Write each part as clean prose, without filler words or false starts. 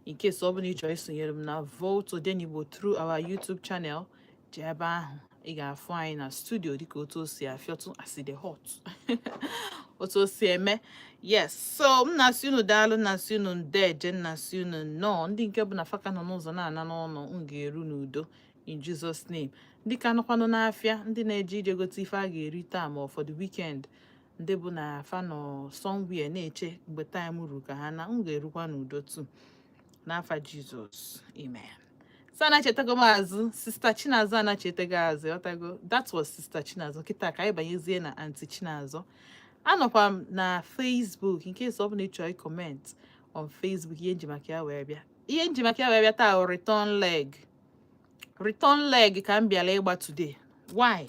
in case ọ bụla ị chọrọ isonyere m na Vote Odenigbo through our YouTube channel, jee ebe ahụ ị ga-afụ anyị na studio dịka otu o si afịọtụ asị dị hot otu o si eme. Yes, so m na-asị unu daalụ, na-asị unu ndeje, na-asị unu nnọọ. Ndị nke bụ na faka nọ n'ụzọ na-ana n'ọnụ, m ga-eru n'udo in Jesus name. Ndị ka nọkwanụ n'afịa, ndị na-eje ije gote ife a ga-eri taa ma for the weekend, ndị bụ na fa nọ somewhere na-eche mgbe time ruru ka ha na, m ga-erukwa n'udo tu n'afa Jizọs, amen. So anachetago m azụ, Sister Chinazụ anachetego azụ, ọtago. That was Sister Chinazụ. Kịta ka anyị banyezie na Aunty Chinazụ. Anọkwa m na Facebook, in case ọ bụla ị chọrọ comment on Facebook. Ihe njimaka ya wee bịa, ihe njimaka ya wee bịa taa return leg ka m bịala ịgba today. Why?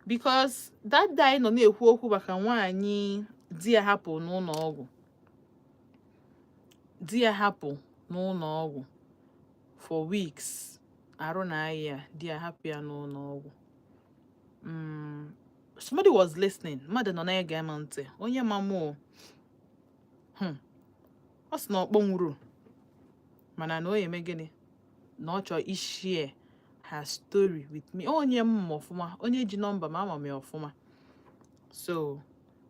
Because that day nọ na-ekwu okwu maka nwaanyị di ya hapụ n'ụlọ ọgwụ. Di ya hapụ n'ụlọ ọgwụ for weeks. Arụ na ahịa di ya hapụ ya n'ụlọ ọgwụ. Somebody was listening. Mmadụ nọ na-ege m ntị. Onye ma mụ ọ sị na ọkpọ nwụrụ, mana na onye eme gịnị na ọ chọọ ishare her story with me. Onye m ọfụma, onye ji nọmba ma ama m ọfụma. So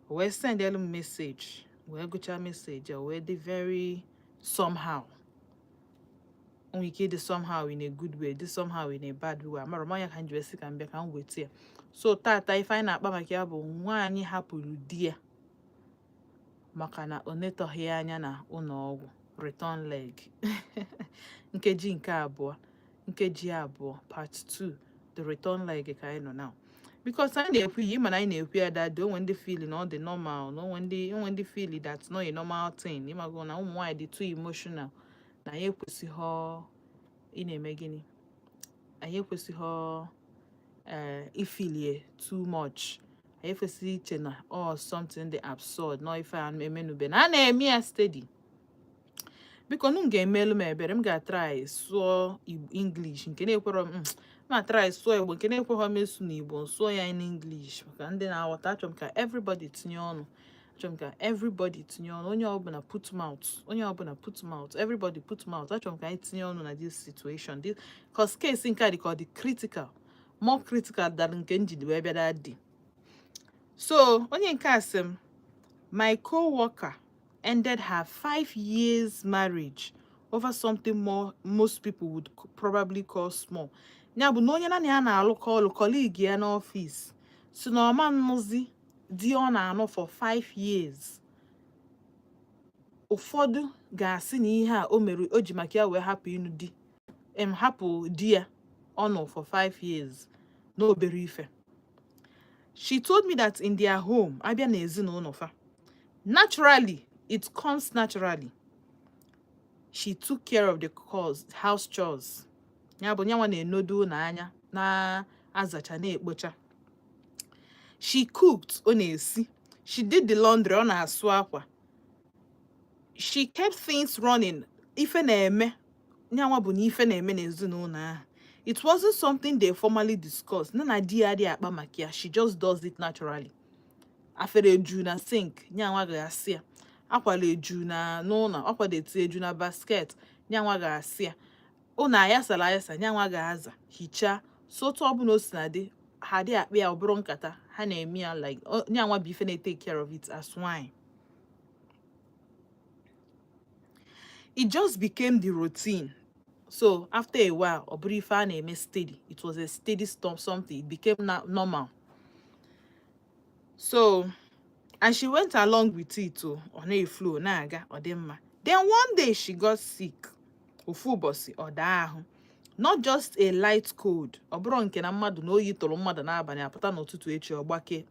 wee send elu message, wee gụcha message, wee dị very somehow. Onwe ike dị somehow in a good way, dị somehow in a bad way. Amara m anya ka nji wesi ka m bịa ka m weta ya. So tata ife anyị na-akpa maka ya bụ nwaanyị hapụrụ di ya maka na o netọghị anya na ụlọ ọgwụ. Return leg. Nkeji nke abụọ, nkeji abụọ, part 2, the return leg ka anyị nọ now. Because anyị na-ekwu ihe, mana anyị na-ekwu ya that onwe ndị feel na ọ dị normal, na onwe ndị feel that not a normal thing. Ịmago na ụmụ nwaanyị dị too emotional, na anyị ekwesịghị ị na-eme gịnị, anyị ekwesịghị ifilie too much. Anyị ekwesịghị iche na something dị absurd, no ife a emenube na a na-eme ya steady. Biko m ga-emelu m ebere, m ga-try sụọ English nke na-ekwero m, ma try sụọ Igbo nke na-ekweghị m esu n'Igbo, sụọ ya in English maka ndị na-aghọta. Achọrọ m ka everybody tinye ọnụ, onye ọbụla put mouth, everybody put mouth. Achọrọ m ka anyị tinye ọnụ na this situation, because case nke a dị ka ọ dị critical, more critical than nke njide wee bịa dị. So onye nke a sị m, my co-worker ended her 5 years marriage over something most people would probably call small. Ya bụ na onye naanị ya na-alụkọ ọlụ, colleague ya n'ọfịs, si na ọma nnụzi di ọ na-anọ for 5 years. Ụfọdụ ga-asị na ihe a o mere o ji maka ya wee hapụ ịnụ di, hapụ di ya ọ nọ for 5 years na obere ife. She told me that in their home, abịa na ezinụlọ fa, naturally, it comes naturally. She took care of the house chores. Ya bụ nyanwa na-enodo na anya na azacha na ekpocha. She cooked, ọ na-esi. She did the laundry, ọ na-asụ akwa. She kept things running. Ife na-eme, nyanwa bụ na ife na-eme n'ezinụlọ ahụ. It wasn't something they formally discussed. Nana di ya dị akpa maka ya. She just does it naturally. Afere eju na sink, nyanwa ga-asị ya. Akwala eju na n'ụlọ, akwala eti eju na basket, nyanwa ga-asị ya. Ụna ayasala ayasa, nyanwa ga-aza, hichaa. So otu ọbụla o si na dị, ha dị akpa ya ọ bụrụ nkata, ha na-eme ya like nyanwa bụ ife na-take care of it as wine. It just became the routine. So after a while, ọ bụrụ ife a na-eme steady. It was a steady storm, something. It became normal. So, and she went along with it too. On a flow, na-aga, ọ dị mma. Then one day she got sick. Ofu ụbọchị ọ daa ahụ. Not just a light cold. Ọ bụrụ nke na mmadụ na oyi tụrụ mmadụ n'abalị apụta n'ụtụtụ echi ọgbake.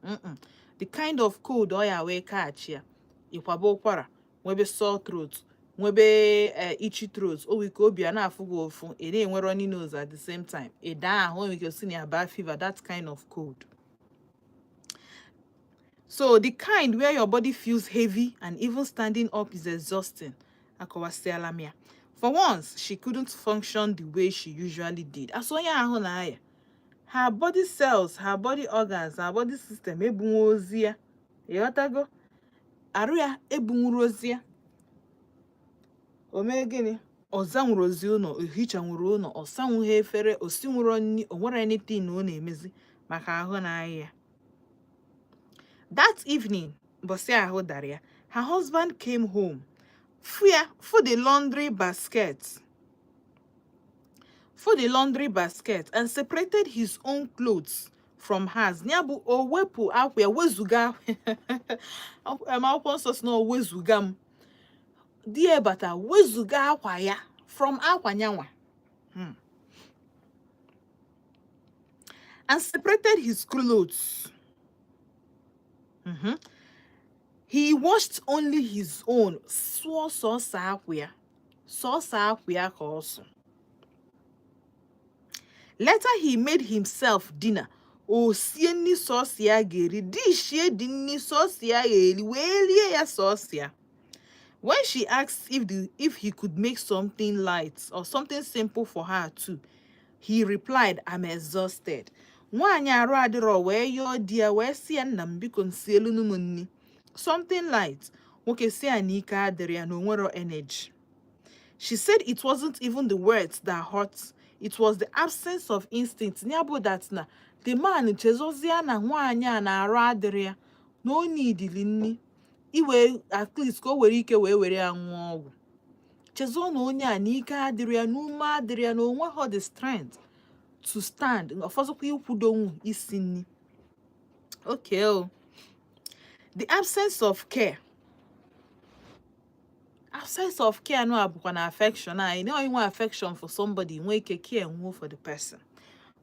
The kind of cold ọ ya wee catch ya. Ịkwaba ụkwara, nwebe sore throat, nwebe itchy throat. O wike obi a na-afụ gị ofu, ị na-enwe runny nose at the same time. Ị daa ahụ, o wike si na ya bad fever, that kind of cold. So the kind where your body feels heavy and even standing up is exhausting. Akọwasịala m ya. For once, she couldn't function the way she usually did. Asonye ahụ na ya. Her body cells, her body organs, her body system ebunwo ozi ya. Ịghọtago? Arụ ya ebunwuru ozi ya. O mee gịnị? ọzanwuru ozi ụlọ, ohichanwuru ụlọ, ọsanwughị efere, osinwuru nni, o nwere anything ọ na-emezi maka ahụ na-ayị ya. That evening, mbọsị ahụ dara ya, her husband came home for the laundry basket and separated his own clothes from hers. Nyabu o wepu akwa wezuga akwụkwọ nsọ si na o wezuga m die bata wezuga akwa ya from akwa nyanwa. And separated his clothes. He washed only his own. Sauce akwa ka also. Later he made himself dinner. O sieni sauce ya geri dish ye dinni sauce ya geri welie ya sauce ya. When she asked if he could make something light or something simple for her too, he replied, "I'm exhausted." Nwanyi arụ adịrọ wee yo dia wee si ya nna m biko nsielu nu m nni. Something light. Nwoke si ya na ike adịrị ya na o nwero energy. She said it wasn't even the words that hurt. It was the absence of instinct. Nyabo that na the man chezozia na nwanyi a na arụ adịrị ya na o needili nni. Iwe at least ko were ike wee were ya nwụọ ọgwụ. Chezo na onye a na ike adịrị ya na ume adịrị ya na o nweghọ the strength to stand. Ọfọzọkwa ikwudonwu isi nni. Okay. The absence of care. Absence of care no abukwa na affection. You know you want affection for somebody, you want care and for the person.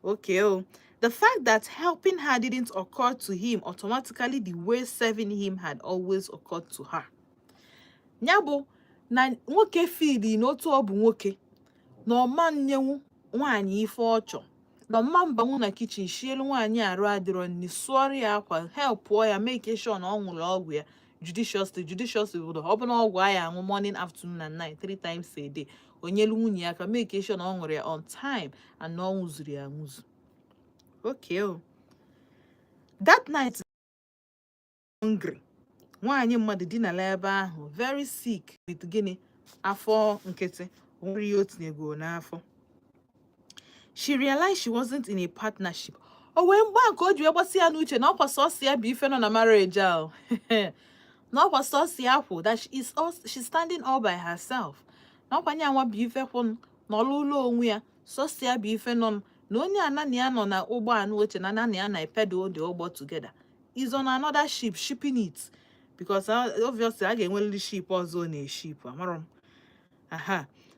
Okay. The fact that helping her didn't occur to him automatically the way serving him had always occurred to her. Nyabo na nwoke feed no to obu nwoke. No man nyewu nwanyi ife ọchọ. No man banwu na kitchen shielu nwanyi arụ adịrọ ni suori akwa help ya make sure na ọ nwụrụ ọgwụ ya judiciously bụ ọ bụ na ọgwụ ya aṅụ morning, afternoon and night 3 times a day. Onyelu nwunye ya ka make sure na ọ nwụrụ ya on time and na ọ nwụzuru ya nwụzu. Okay. That night hungry. Nwanyi mmadụ dinala ebe ahụ very sick with gịnị afọ nkịtị nwere ihe otinyego n'afọ. She realized she wasn't in a partnership. O wee mgba nke o ji gbasi ya n'uche na ọkwa sọsọ ya bụ ife nọ na marriage ahụ. Na ọkwa sọsọ ya kwụ that she's standing all by herself. Na ọkwa nyanwa bụ ife kwụ n'ọlụlụ onwe ya sọsọ ya bụ ife nọ na onye anani ya nọ na ụgbọ anụ oche na anani ya na pedal the ụgbọ together. Is on another ship shipping it because obviously I ga-enwelili ship ọzọ na ship amarom.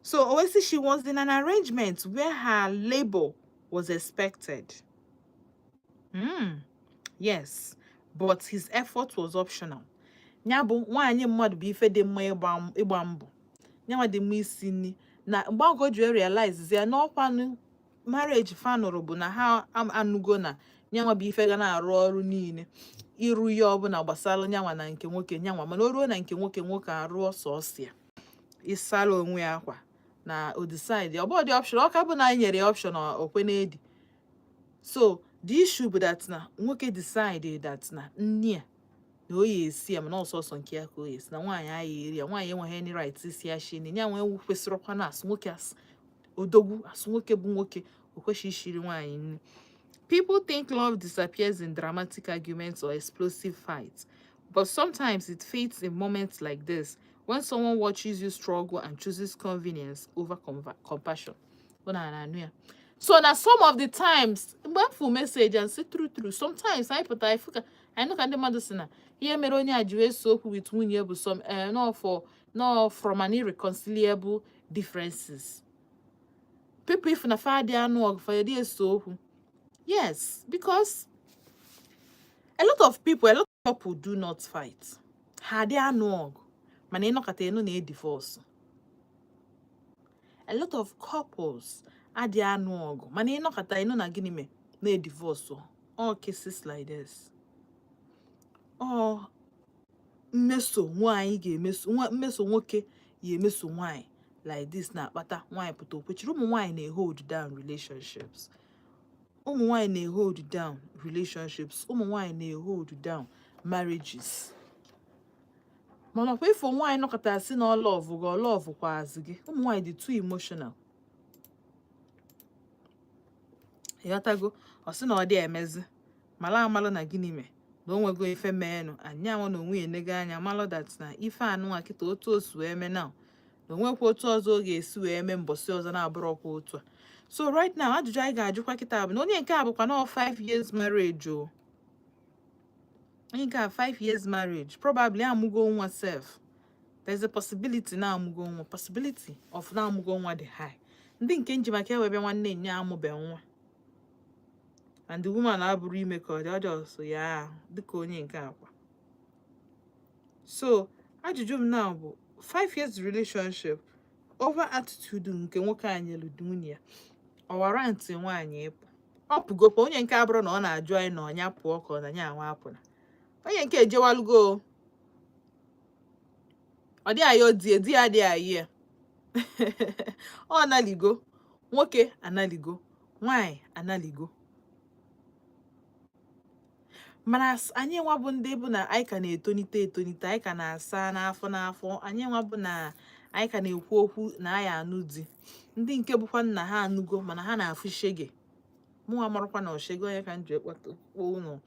So obviously she was in an arrangement where her labor was expected. Yes, but his effort was optional. Nyabo nwanyi mmadụ bụ ife dị mma ịgba mbọ. Nyanwa dị mma isi nni na mgbe ogo ji realize ya na ọkwanụ marriage fanụrụ bụ na ha anụgo na nyanwa bụ ife ga na-arụ ọrụ niile. Iru ya ọbụla gbasara nyanwa na nke nwoke nyanwa mana o ruo na nke nwoke arụ ọsọ ya. Ịsala onwe ya akwa na o decide ọ bụ the option ọ ka bụ na anyị nyere option okwe na edi. So the issue bụ that na nwoke decide that na nni a na o ya esi ya mana ọsọsọ nke ya ka o esi na nwaanyị anyị eri ya nwaanyị enweghị any right isi ya shi na nyanwa ewu kwesịrịkwa na asụ nwoke odogwu asụ nwoke bụ nwoke o kwesịrị ishiri nwaanyị nni. People think love disappears in dramatic arguments or explosive fights, but sometimes it fades in moments like this when someone watches you struggle and chooses convenience over compassion. So now some of the times, when full message and say true, sometimes I know can the mother say here meronya ajiwe soap with nwunye bụ some no from an irreconcilable differences. People if na father anụ for your soap. Yes, because a lot of couple do not fight. Had they anụ mana ịnọkata enu na divorce. A lot of couples adị anụ ọgụ mana ịnọkata enu na gịnị me na divorce. All cases like this. Or mmeso nwaanyị ga-emeso mmeso nwoke ya emeso nwaanyị like this na akpata nwaanyị pụta okwechiri ụmụ nwaanyị na-hold down relationships. Ụmụ nwaanyị na-hold down relationships. Ụmụ nwaanyị na-hold down marriages. mana ọkwa ifo nwaanyị nọkọta asị na ọlọvụ gị ọlọvụ kwazi gị. Ụmụ nwaanyị dị too emotional. Ịghọtago? Ọ sị na ọ dị emezi mala amalụ na gịnị mee na o nwego ife meenụ. Anya nwa na onwe ya enego anya malụ dat na ife anụnwa kịta otu o si wee mee na onwekwa otu ọzọ ọ ga-esi wee mee mbọsị ọzọ na-abụrọkwa otu a. So right now ajụjụ anyị ga-ajụkwa kịta bụ na onye nke a bụkwa na 5 years marriage o. Onye nke a 5 years marriage, probably amụgo nwa self. There's a possibility na amụgo nwa, possibility of na amụgo nwa dị high. Ndị nke nji maka ewebe nwanne nya amụbe nwa, and the woman abụrụ ime ka ọ dị ọjọọ so ya dịka onye nke akwa. So ajụjụ m na bụ 5 years relationship, over attitude nke nwoke a nyelu nwunye ya, ọwara ntị nwaanyị ịpụ. Ọ pụgokwa onye nke abụrụ na ọ na-ajụ anyị na ọnya pụọ ka ọ na nya anwa apụna. Onye nke ejewalugo, ọ dị ayọ di ya dị ayị ọ analigo, nwoke analigo, nwaanyị analigo. Mana anyị nwa bụ ndị bụ na anyị ka na-etonite, anyị ka na-asa n'afọ, anyị nwa bụ na anyị ka na-ekwu okwu na anyị anụ di. Ndị nke bụkwa nna ha anụgo mana ha na-afụ shege. Mụ amarakwa na oshege onye ka m ji ekpata ụnụ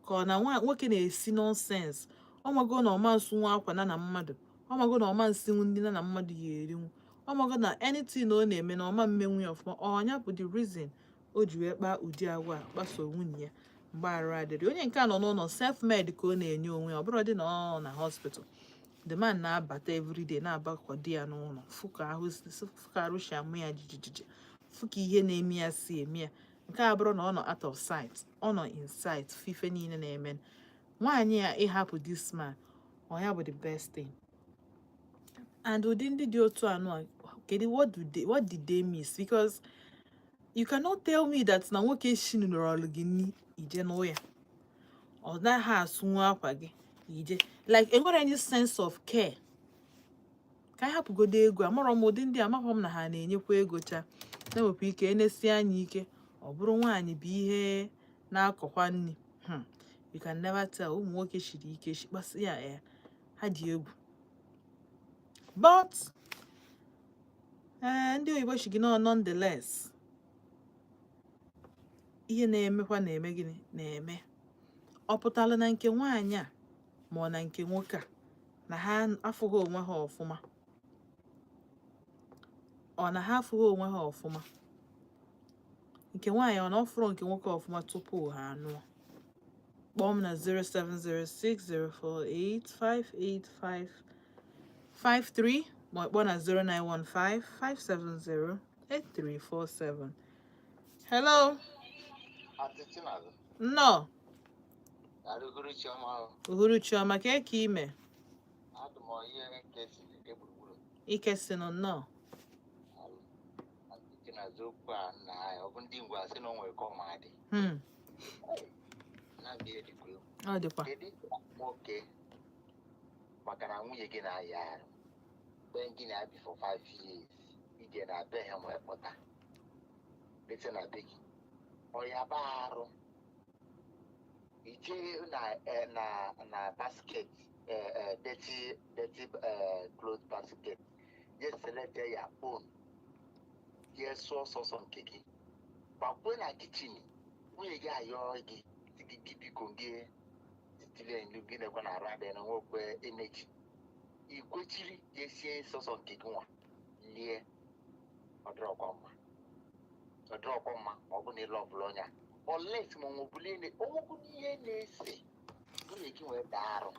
ka ọ na nwoke na-esi nonsense. Ọ mago na ọma nsu nwa akwa na mmadụ, ọ mago na ọma nsi ndị na mmadụ ya erinwu, ọ mago na anything ọ na-eme na ọma mmenwu ya ọfụma. Ọnya bụ the reason o ji wee kpaa ụdị agwa kpaso nwunye ya mgbe arụ adịrị. Onye nke a nọ n'ụlọ self-made ka ọ na-enye onwe ya, ọ bụrụ dị na ọ na hospital. The man na-abata everyday na-agbakọ di ya n'ụlọ, fụ ka arụ si amụ ya jijiji, fụ ka ihe na-eme ya si eme ya. Nke a bụrụ na ọ nọ out of sight, ọ nọ in sight, fife niile na-eme. Nwaanyị ya ịhapụ this man, ọ ya bụ the best thing. And ụdị ndị dị otu anụ, kedu what did they miss? Because you cannot tell me that na nwoke shinụrụ gị ni ije n'ụ ya, ọ naghị asụnwu akwa gị ije, like enwere any sense of care. Ka anyị hapụgodo ego, amarọ m ụdị ndị amaghọ m na ha na-enyekwa ego cha na-ewepụ ike enesi anya ike ọ bụrụ nwaanyị bụ ihe na-akọkwa nri. You can never tell. Ụmụ nwoke shiri ike shikpasị ya ha dị egwu. But ndị oyibo shi gị nọ nonetheless, ihe na-emekwa na-eme gịnị na-eme. Ọ pụtara na nke nwaanyị a ma ọ na nke nwoke a na ha afụghị onwe ha ọfụma, ọ na ha afụghị onwe ha ọfụma. Nke nwaanyị ọ na ọfụrụ nke nwoke ọfụma tupu ha anụọ. Kpọọ m na 07060485853 ma ọ kpọọ na 09155708347. Hello. Nnọọ. Uhuruchiọma ka eke ime. Ike si nọ nnọọ. Ọ dịkwa. Maka na nwunye gị na-aya arụ mgbe gị na-abi for 5 years, ije na be ha nwee kpọta lete na be gị ọya ba arụ, ije na basket dirty clothes basket, je select ya own, je sọsọ nke gị gbakwe na kichin. Nwunye gị ayọ gị biko gị titile nlu gị na-ekwe na arụ adị na nwekwe energy, ikwechiri jesie sọsọ nke gị nwa lie. Ọdịrọkwa mma ọ bụ na ịlụ ọbụla ọnya olet ma onwebụla onwekwu n'ihe na-ese nwunye gị wee daa arụ.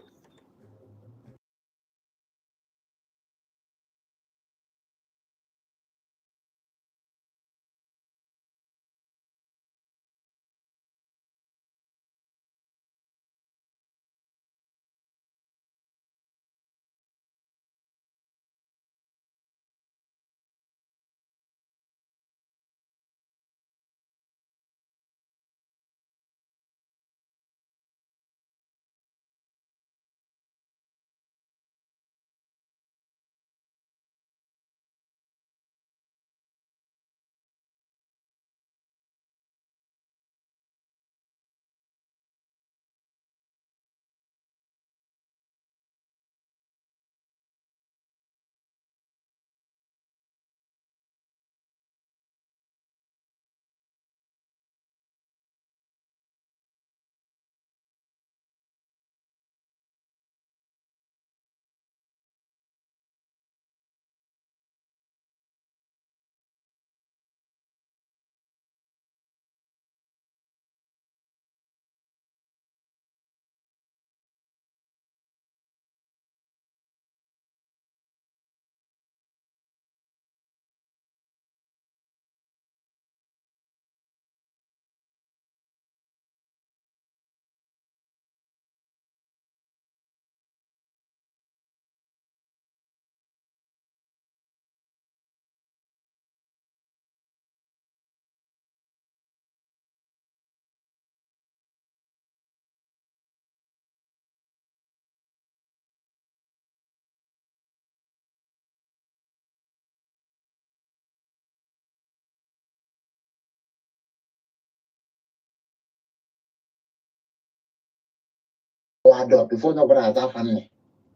add up before nobody has that family.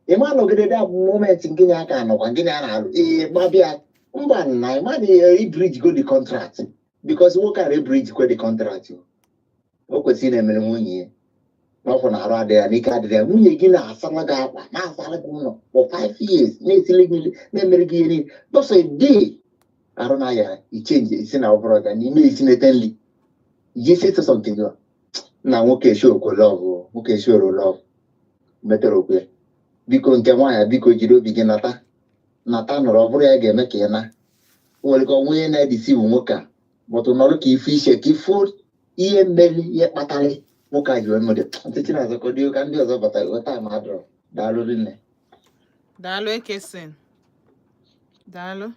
A man will get that moment in Guinea can or Guinea, maybe a bridge go the contract because what can a bridge go the contract? What was in a million? Not for now, there, and he can't there. When you get a salaga, for 5 years, never just a day. I don't know, he changed it in our brother and he made it in you say something. Now, okay, sure, love, okay, sure, love, better, okay. Because Nwanyi biko jiri obi gị nata nọrọ bụrụ ya ga-eme ka ị na nwere ka onwe na edisi nwoke a bụtụ nọrọ ka ife iche ka ifu ihe mmeri ihe kpatara nwoke a ji wee mmadụ ntịtị na azọkọ dị ka ndị ọzọ batara weta ma adọrọ daalụ rinne daalụ ekesin daalụ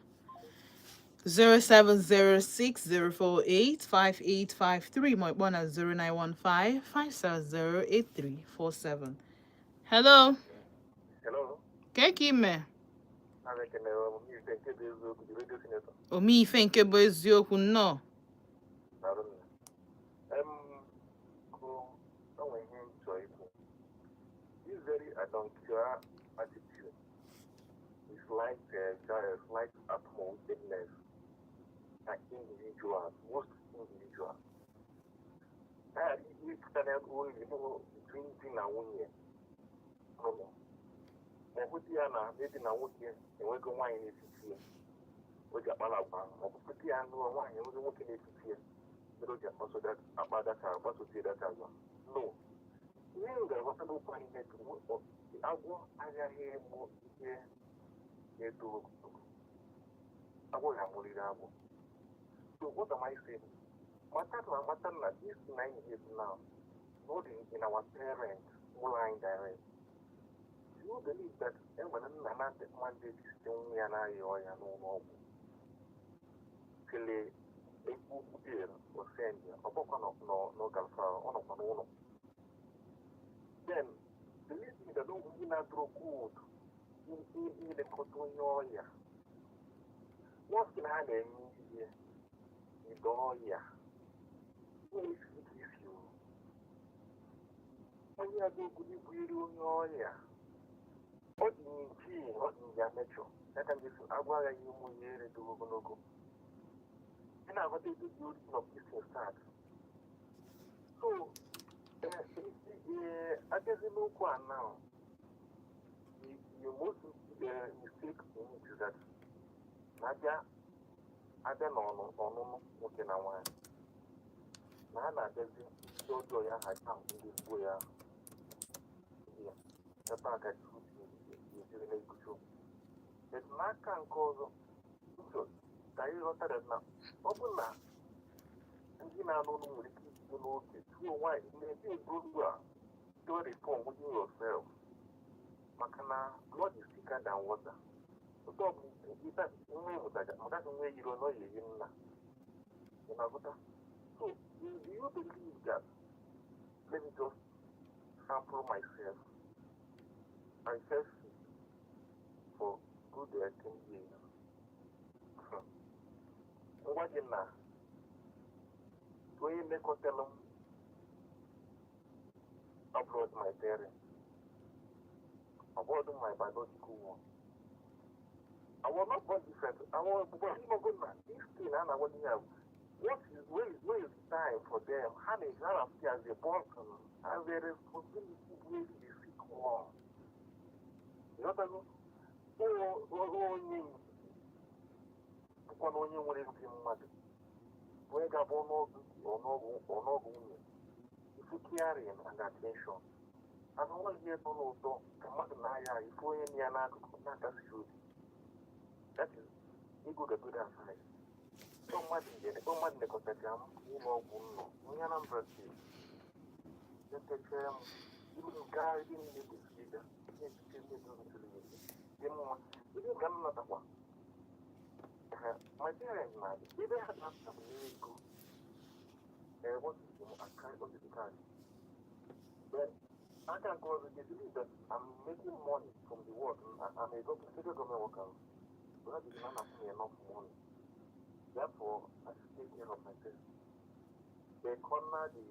07060485853 ma ịkpọ na 09155708347. Hello. Hello. Ka ime? Ome ife nke bụ eziokwu nnọọ. This very adulterous attitude is like utmost like individuals, most individuals. We started only between thing and 1 year. Maybe now working and we're going in here. We got Malaba, or Putty and wine, and we're working in here. We don't get also that about that, what to say that as well. No. You know, what to find it to work. I want Anya here more here to I will have more. So what am I saying? Matana, this 9 years now, not in our parents, line direct. Do you believe that when I'm not that one day, only an eye or no till a good deal or send you, or no galfa, on of no. Then, believe me, the don't win out through good in the Cotonoya. What's the hand in here? Doya. Who is with you? When you are going to be Doya. What do you mean? What do you metro? That can be Agua you here to go. And I want to do of this start. So, I guess you know one now. The most mistake is that Nadia. I don't know, okay, now one. Nana, there's no joy I found in this way. Yeah, the back at you didn't make good. It's Maka and Kozo. So, I got that now. Open now. And you now know what it is to know it. You why maybe a good one. Do a reform with yourself. Makana, blood is thicker than water. So, that's the way you don't know you know. So, do you believe that? Let me just sample myself. I self for good 10 years. What in now? When you make a tell them, upload my parents, about my biological one. I will not go different. I will not go back. This thing, and I want to have where is time for them? How they are as a person, as a responsibility to really be sick one. You know what I mean? Only one is in mother. Where got no if you carry and attention. I don't want to hear no dog. Come on, Naya, if we any another, not as good. That is, you go to good outside. So much in the Cotatam, you know, we are not birthday. Let the term, you will guide in the leader. You can not one. My parents, man, if they had not some miracle, what is a kind of the time? But I can go with the belief that I'm making money from the work. I'm a federal government worker. But that is not enough money. Therefore, I should take care of myself. They corner the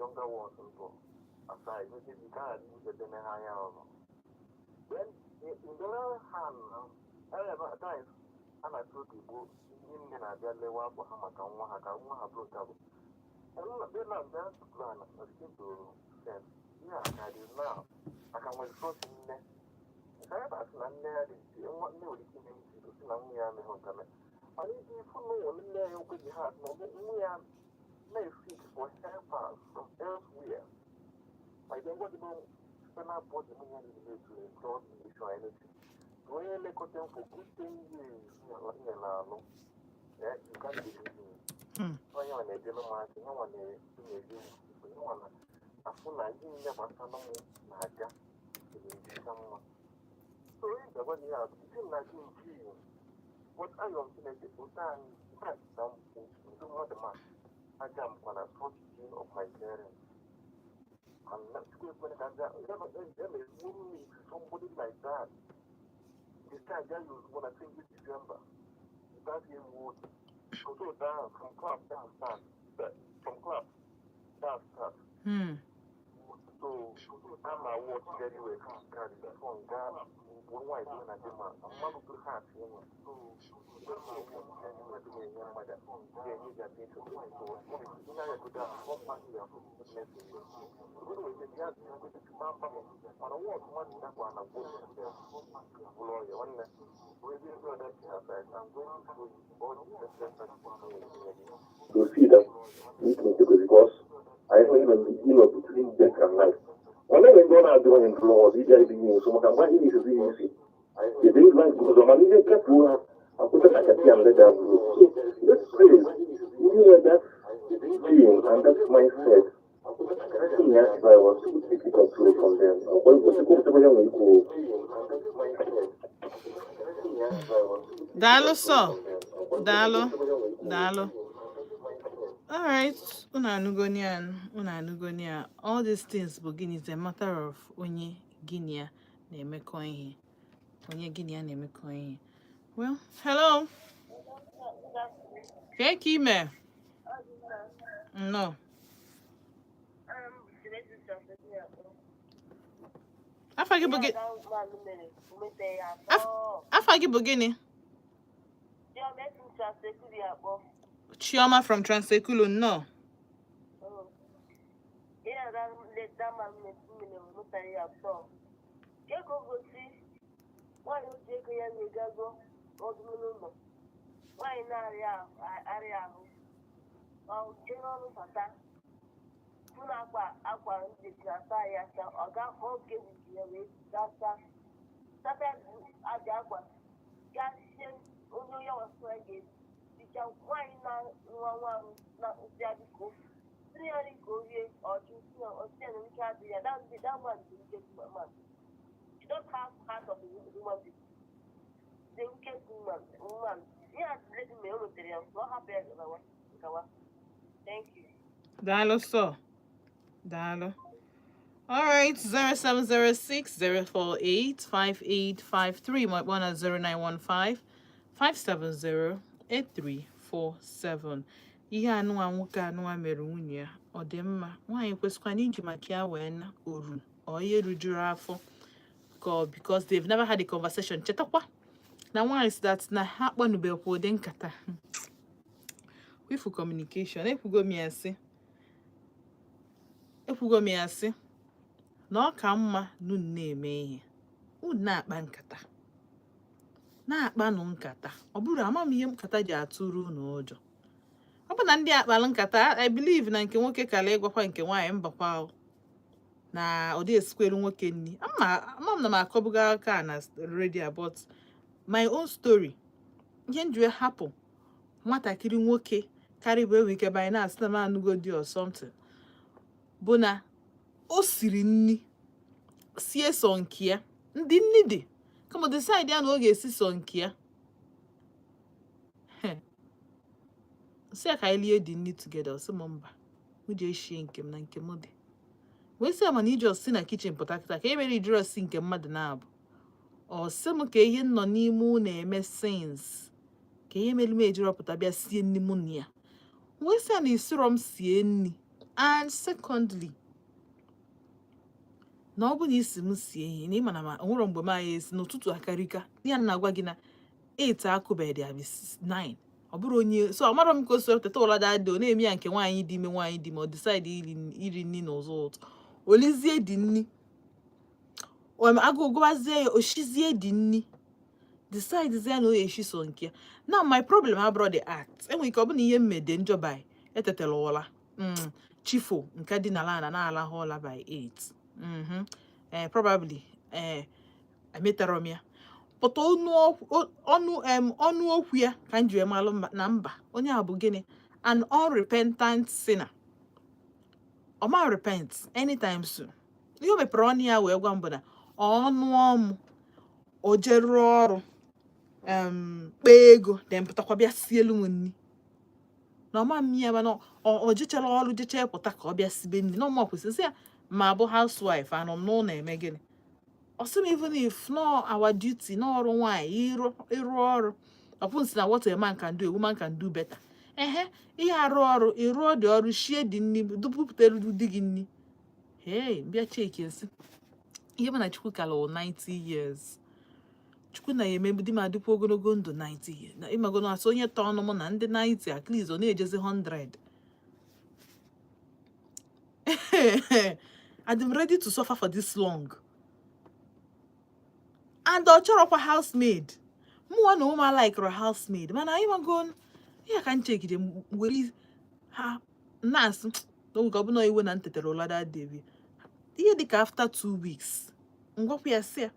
younger ones and go. aside, maybe you can't use it in a higher level. Then, in the other hand, I have at times, and I told people, in a deadly one for Maka, one have brought up. And then I'm just plan a simple sense. Yeah, I do now. I can well sort in there. If I have a son there, you want me to see him to see me and the hunter. I need you for no one there who could have no more. May seek for help from elsewhere. I don't want to know spend up what the money is to install the issue energy. When you look at them for good things, you know, you can't be when you're on a general market, no one is no one. I feel like you never saw no Naja in someone. So, the one you have, you feel like you what are you going to do? Some do what the man. I jump on a 14 of my parents. I'm not sure when I got somebody like that. This time, I was going to think it's December. That year would go down from club down, from club down. So, I'm a watch anyway. Can't be from God. What do I do when I do my mother to have him? So, to see them because I don't even between death and life. When they go out doing laws, he just being so much. Why he is easy? They didn't like because the money they kept I put it like a tea and let them go. This place, you know that being and that mindset. I think if I was to take it control from them, what was the comfortable young people? Dalo so. Dalo. All right. Una all these things begin is a matter of onye Guinea na-emekọ ihe. Onye Guinea na-emekọ ihe. Well, hello. Kime? No. Afa gị bụ gịnị? Chioma from Transekulu, no. Dalo so. Dalo. All right, 0706-048-5853. My one at 0915-570-8347. Ihe anụwa nwoke anụwa mere nwunye ya ọ dị mma. Nwaanyị kwesịkwana iji maka ya wee na oru ọ ihe rujuru afọ because they've never had a conversation. Chetakwa na nwaanyị si that na ha kpanubekwa ụdị nkata. Wifu communication. Ekwugo m ya sị na ọ ka mma n'unu na-eme ihe unu na-akpa nkata ọ bụrụ ama m ihe nkata ji atụrụ unu ụjọ ọ bụ na ndị akpalụ nkata I believe na nke nwoke kala ịgwakwa nke nwaanyị mbakwa na ọ dị esikwelu nwoke nni ama m na m akọbuga aka na radio but my own story ihe njiwe hapụ nwatakịrị nwoke karịbụ ewu ike by na asị na m anụgo di or something bụ na o siri nni sie sọ nke ya ndị nni dị kama decide ya na ọ ga-esi sọ nke ya si ya ka anyị lie dị nni together ọsị m mba m ji eshie nke m na nke m dị wee sị ama na iji ọsị na kichin pụta kịta ka e mere ijiri ọsị nke mmadụ na-abụ ọsị m ka ihe nọ n'ime ụlọ eme sins ka ihe mere m ejiri ọpụta bịa sie nni mụ na ya wee sị ya na isiro m sie nni and secondly na ọ bụ na isi m sie ihe na ịma na nwere mgbe m anya esi n'ụtụtụ akarịka ya na-agwa gị na 8 akụbedị abị 9 ọ bụrụ onye so amara m ka o so teta ụla dadị ọ na-eme ya nke nwaanyị dị ime nwaanyị dị ma ọ decide iri nri n'ụzọ ụtụ olizie dị nni agụgụbazie ya oshizie dị nni decidezie na o eshi so nke ya now my problem abroad the act enwere ike ọ bụ na ihe mmede njọba etetela ụla chifo nke dị n'ala na-alahụ ụla by 8 probably emetara m ya pụta ọnụ okwu ya ka m ji malụ na mba onye a bụ gịnị an unrepentant sinner ọ ma repent anytime soon ihe o mepere ọnụ ya wee gwa m bụ na ọnụ ọmụ o jeruo ọrụ kpee ego den pụtakwa bịa sielu m nri na ọma m ya mana o jechara ọrụ jechee pụta ka ọ bịa sibe nri na ọma kwesịrị ya ma bụ housewife anọ m n'ụlọ eme gịnị ọsị m even if no our duty n'ọrụ nwaanyị ịrụ ọrụ ọpụnsị na what a man can do a woman can do better ihe arụ ọrụ ịrụọ dị ọrụ shie dị nri dupụpụtara di gị nri bịa cheki nsị ihe mana Chukwu kala 90 years Chukwu na ya eme di m adịkwa ogologo ndụ 90 years na ịmago na asị onye tọọ ọnụ m na ndị 90 at least ọ na-ejezi 100 I'm ready to suffer for this long and ọ chọrọkwa housemaid mụnwa na ụmụ likere housemaid mana ịmago ya ka nchegide were ha na-asị n'oge ọbụla iwe na ntetara ụlada devi ihe dịka after 2 weeks ngwakwa ya sị ya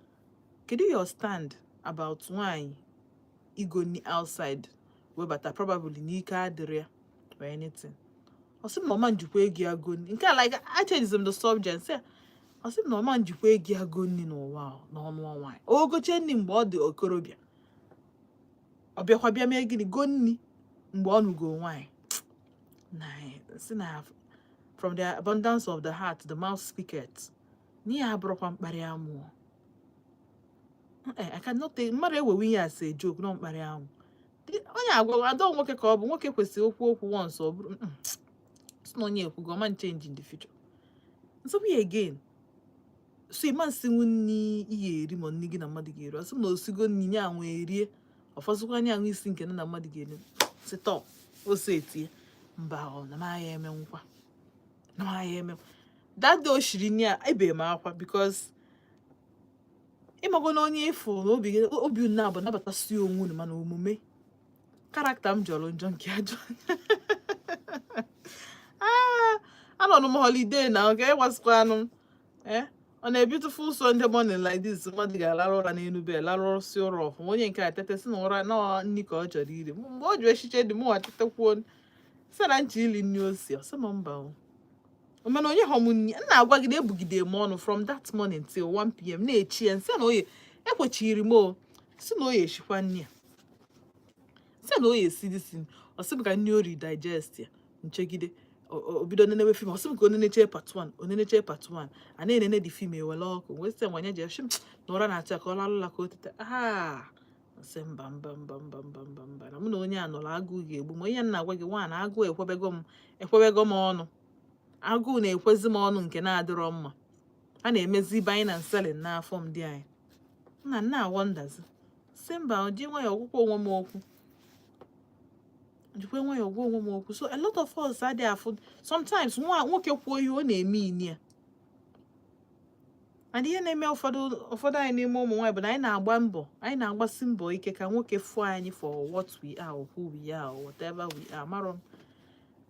kedu your stand about nwaanyị igoni outside webata probably n'ike adịrị ya or anything ọsị m na ọma njikwa ego ya goni nke a like I changed the subject sị ya ọsị m na ọma njikwa ego ya goni n'ụwa n'ọnụ nwaanyị ogoche nni mgbe ọ dị okorobịa ọ bịakwa bịa mee gịnị gonni mgbe ọ nụgo nwaanyị si na from the abundance of the heart the mouth speaketh n'ihe abụrụkwa mkparị amụọ I cannot take mmadụ ewewe ihe as a joke na mkparị amụ onye agwa adọ nwoke ka ọ bụ nwoke kwesịrị okwu once ọ bụrụ si na onye ekwugo man change in the future nsogbu ya again so ịma nsinwu nni ihe eri ma nni gị na mmadụ ga-eri ọsị m na osigo nni nye anwụ erie ọfọsịkwa anya anwụ isi nke na mmadụ ga-eri sitọ ose etie mba ọ na maya eme nkwa na maya eme that day o shiri nni a ebe m akwa because ịmago na onye ịfụ na obi unu abụ nabata si onwe unu mana omume karakta m jọrọ njọ nke ajọ anọ m holiday na oge ịgwasikwa anụ ọ na-beautiful Sunday morning like this mmadụ ga-alarụ ụra n'elu bed larụsi ụra ọfụma onye nke a tete si na ụra na nni ka ọ chọrọ iri mgbe ọ jụ echiche dị mụnwa tetekwuo sị na ncha ili nni osi ọsị m mba mana onye họm nni na-agwa gị na-ebugide m ọnụ from that morning till 1 p.m. na-echi ya nsị na oye ekwechiri m si na oye eshikwa nni a sị na oye esi disi ọsị m ka nni ori digest ya nchegide obido nenewe film ọsị m ka oneneche part 1 a na-enene di film ewele ọkụ wee sị nwanye ji ashim na ụra na-achọ ka ọ lalụla ka o tete ọsị mba na mụ na onye a nọrọ agụụ ga-egbu m onye na-agwa gị nwaanyị agụụ ekwebego m ọnụ agụụ na-ekwezi m ọnụ nke na-adịrọ mma a na-emezi buying and selling n'afọ m dị anyị nna awọ ndazi sị mba ji nwa ya ọgwụkwọ onwe m okwu jikwa nwa ya ọgwụ onwe m okwu so a lot of us adị afụ sometimes nwoke kwuo ihe ọ na-eme ini ya and ihe na-eme ụfọdụ anyị n'ime ụmụ nwaanyị bụ na anyị na-agbasi mbọ ike ka nwoke fụọ anyị for what we are or who we are or whatever we are marọ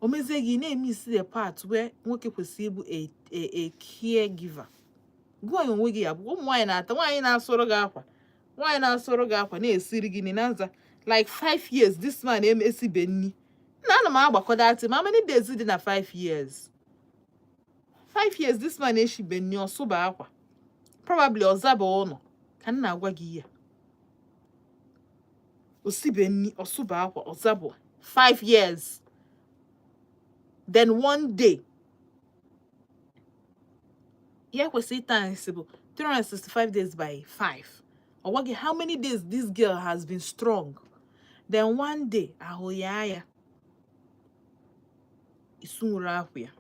o mezie gị na-eme isi the part where nwoke kwesịrị ịbụ a caregiver gụọ ya onwe gị ya bụ ụmụ nwaanyị na-ata nwaanyị na-asụrụ gị akwa na-esiri gị na-aza like 5 years this man esibe nni na ana m agbakọda atị ma many days dị na 5 years 5 years this man eshibe nni ọsụba akwa probably ọzaba ụlọ ka m na-agwa gị ya osibe nni ọsụba akwa ọzaba 5 years then one day ya kwesịrị times bụ 365 days by 5 ọgwa gị how many days this girl has been strong then one day ahụ ya isu nwere ahụ ya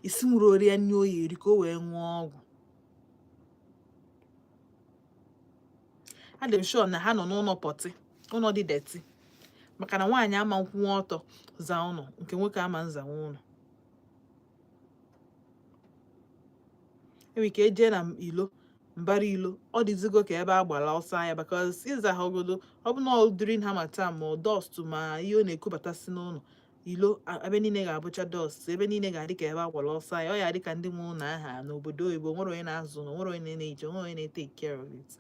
isi nwere ori ya nne oyi eri ka o wee ṅụọ ọgwụ. Adị m sure na ha nọ n'ụlọ pọtị, ụlọ dị deti, maka na nwaanyị ama nkwụnwa ọtọ za ụlọ nke nwoke ama nzanwe ụlọ. Enwere ike eje na ilo mbara ilo ọ dịzigo ka ebe a gbara ọsọ anya because ịza ha ogodo ọ bụ na during harmattan ma dust ma ihe ọ na-ekubatasị n'ụlọ ilo ebe niile ga-abụcha dust, ebe niile ga-adị ka ebe a gbara ọsọ anya. Ọ ya dị ka ndị nwe ụlọ aha n'obodo oyibo nwere onye na-azụ ụlọ, nwere onye na-eje, nwere onye na-take care of it.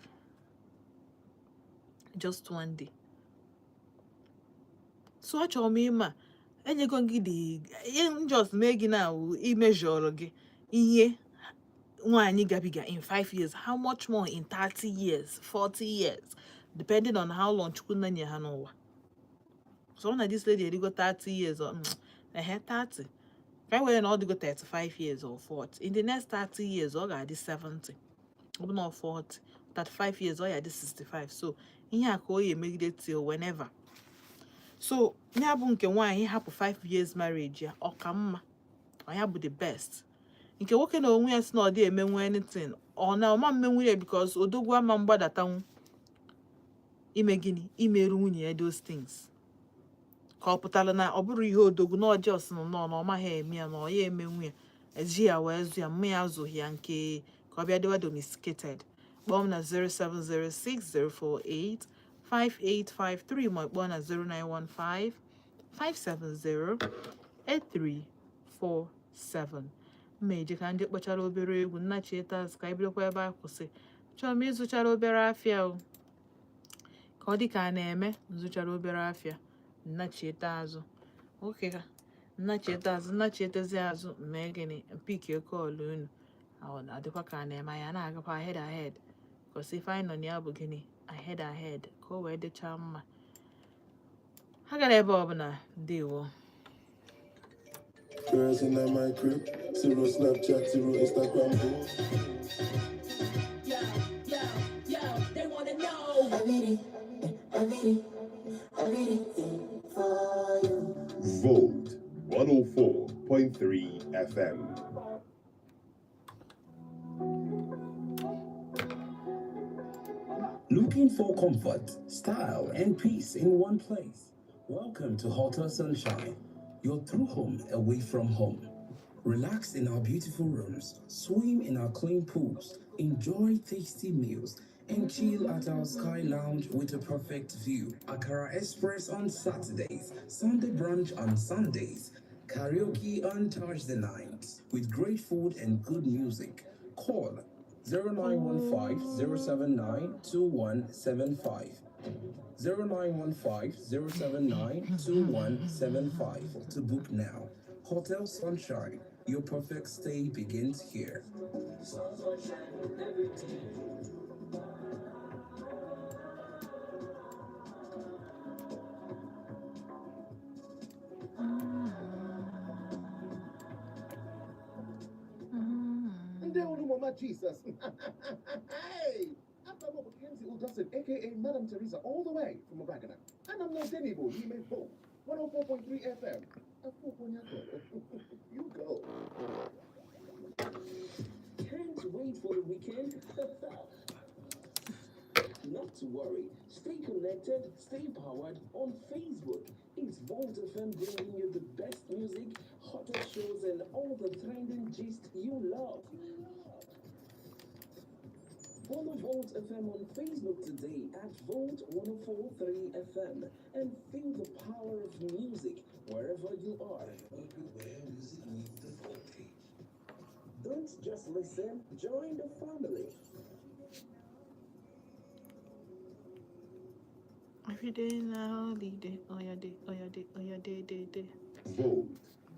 Just one day. So achọrọ m ịma enyego gị dị just mee gị na imejọrọ gị ihe nwaanyị gabiga in 5 years, how much more in 30 years, 40 years, depending on how long Chukwu nye ha n'ụwa. So na this lady erigo 30 years or 30. Ka were na ọ dịgo 35 years or 40. In the next 30 years ọ ga-adị 70. Ọ bụ na 40, 35 years ọ ya adị 65. So ihe a ka o ya emegide till whenever. So ya bụ nke nwaanyị hapụ 5 years marriage ya ọ ka mma, ọ ya bụ the best. Nke nwoke na onwe ya si na ọ dị emenwu anything ọ na ọma mmenwu ya because odogwu ama mgbadatanwu ime gịnị imerụ nwunye ya those things. Ka ọ pụtara na ọ bụrụ ihe odogwu na ọjọọ sị nọ na ọ maghị eme ya na ọ ya emenwu ya eji ya wee zụ ya mma ya azụghị ya nke ka ọ bịa dịwa domesticated. Kpọọ m na 07060485853 ma kpọọ na 09155708347. Mma eji ka ndị kpọchara obere egwu nnachita azụ ka ibidokwa ebe a kwụsị. Chọọ m ịzụchara obere afịa o ka ọ dị ka a na-eme nzụchara obere afịa nnachita azụ. Oke ka nnachita azụ nnachitezi azụ mee gịnị mpiki oke ọla unu ọ adịkwa ka a na-eme ya na-agakwa ahead because ife anyị nọ na ya bụ gịnị ahead ka o wee dịcha mma. Ha gara ebe ọbụla ndewo. Girls in my crib, 0 Snapchat, 0 Instagram. Yo, they wanna know. Everything for you. Vote 104.3 FM. Looking for comfort, style, and peace in one place? Welcome to Hotel Sunshine, your true home away from home. Relax in our beautiful rooms, swim in our clean pools, enjoy tasty meals, and chill at our Sky Lounge with a perfect view. Akara Express on Saturdays, Sunday brunch on Sundays, karaoke on Thursday nights, with great food and good music. Call 0915-079-2175. 0915-079-2175 to book now. Hotel Sunshine, your perfect stay begins here. Jesus. Hey! I'm Mama Mackenzie Udosson, aka Madam Teresa, all the way from Maka. And I'm ODENIGBO, he made both. 104.3 FM. You go. Can't wait for the weekend? Not to worry. Stay connected, stay powered on Facebook. It's Volt FM bringing you the best music, hottest shows, and all the trending gist you love. Follow Volt FM on Facebook today at Volt 104.3 FM and feel the power of music wherever you are. Don't just listen, join the family. Every day now, holiday. Oh yeah, day. Oh yeah, day. Oh yeah, day. Vote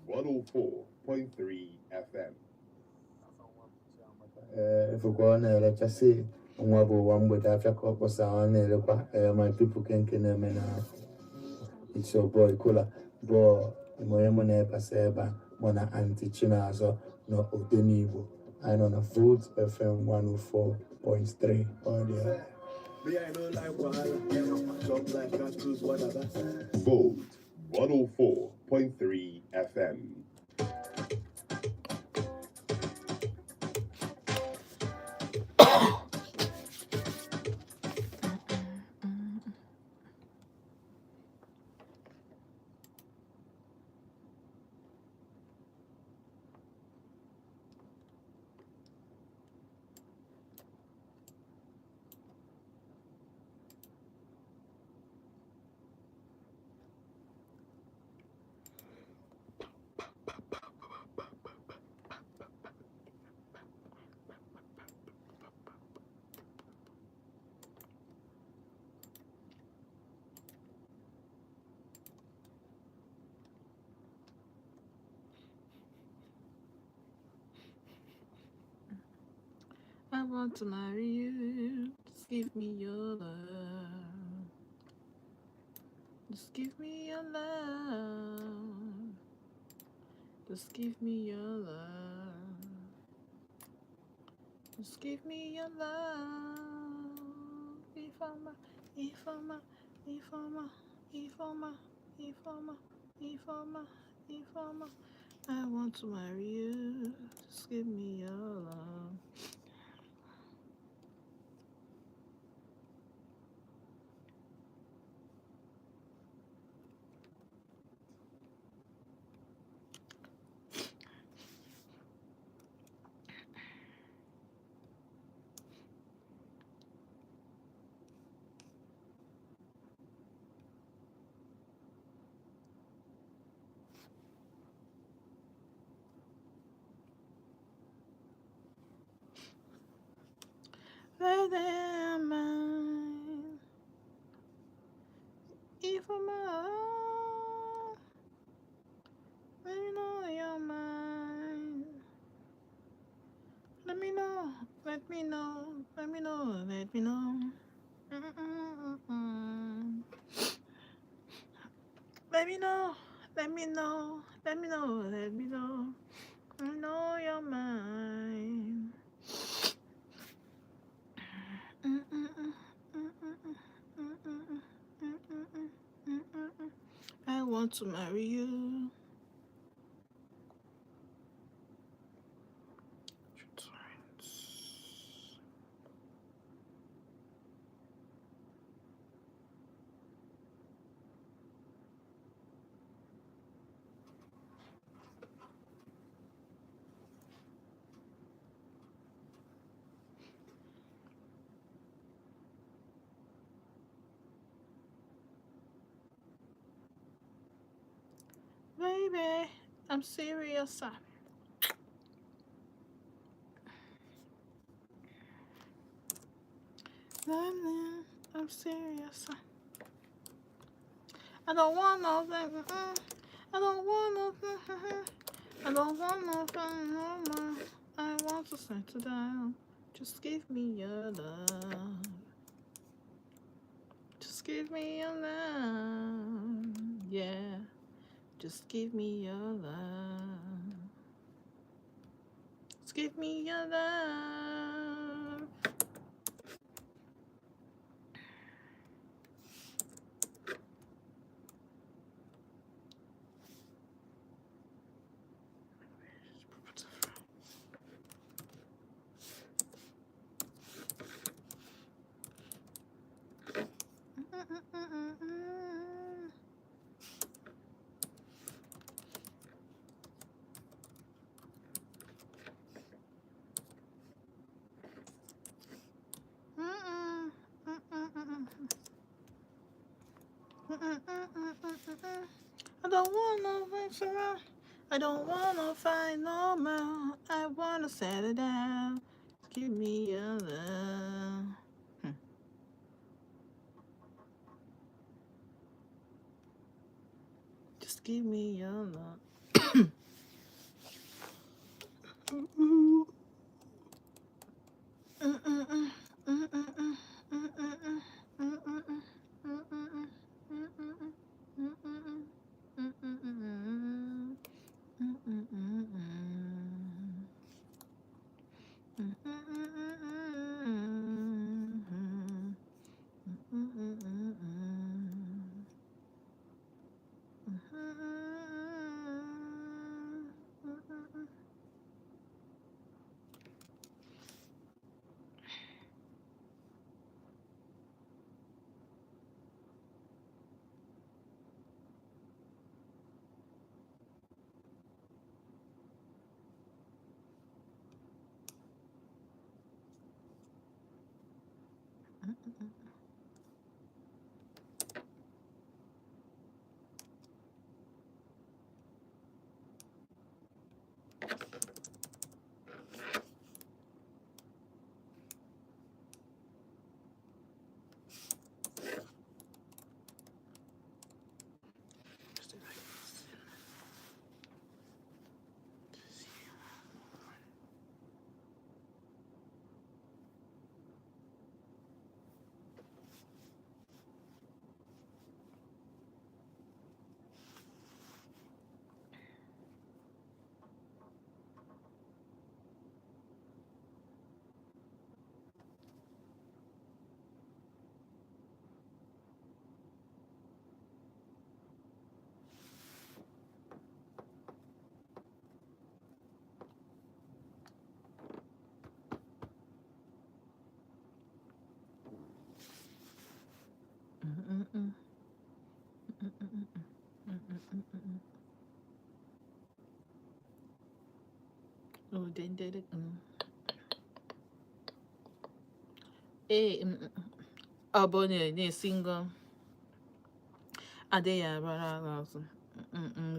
104.3 FM. Ifukwa na-elechasị nwa bụ ụwa mgbede afịa ka ọ kpọsa ọ na-elekwa my people kenke na-eme na it's your boy Kola bụ onye mụ na-epasa ebe a mụ na Aunty Chinazọ na Odenigbo. Anyị nọ na Volt FM 104.3 ọdịa. Vote 104.3 FM. want to marry you. Just give me your love. Just give me your love. Just give me your love. Just give me your love. Ifama, Ifama, Ifama, Ifama, Ifama, Ifama, Ifama. I want to marry you. Just give me your love. Right there, mine. Ifama, let me know you're mine. Let me know, let me know, let me know, let me know. Mm-mm-mm-mm. Let me know, let me know, let me know, let me know. I know you're mine. I want to marry you. Baby, I'm serious. I'm serious. I don't want no thing. I don't want no thing. I don't want no thing no more. I want to settle down. Just give me your love. Just give me your love. Yeah. Just give me your love. Just give me your love. I don't want no things around. I don't want to fight no more. I want to settle down. Give me your love. Just give me your love. Abonye ne single ade ya bara lazım.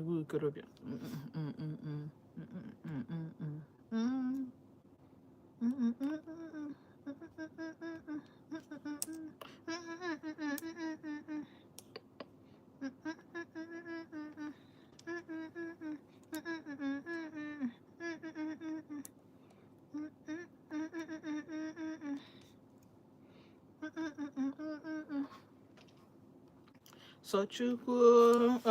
Bu körobya. Sochukwu,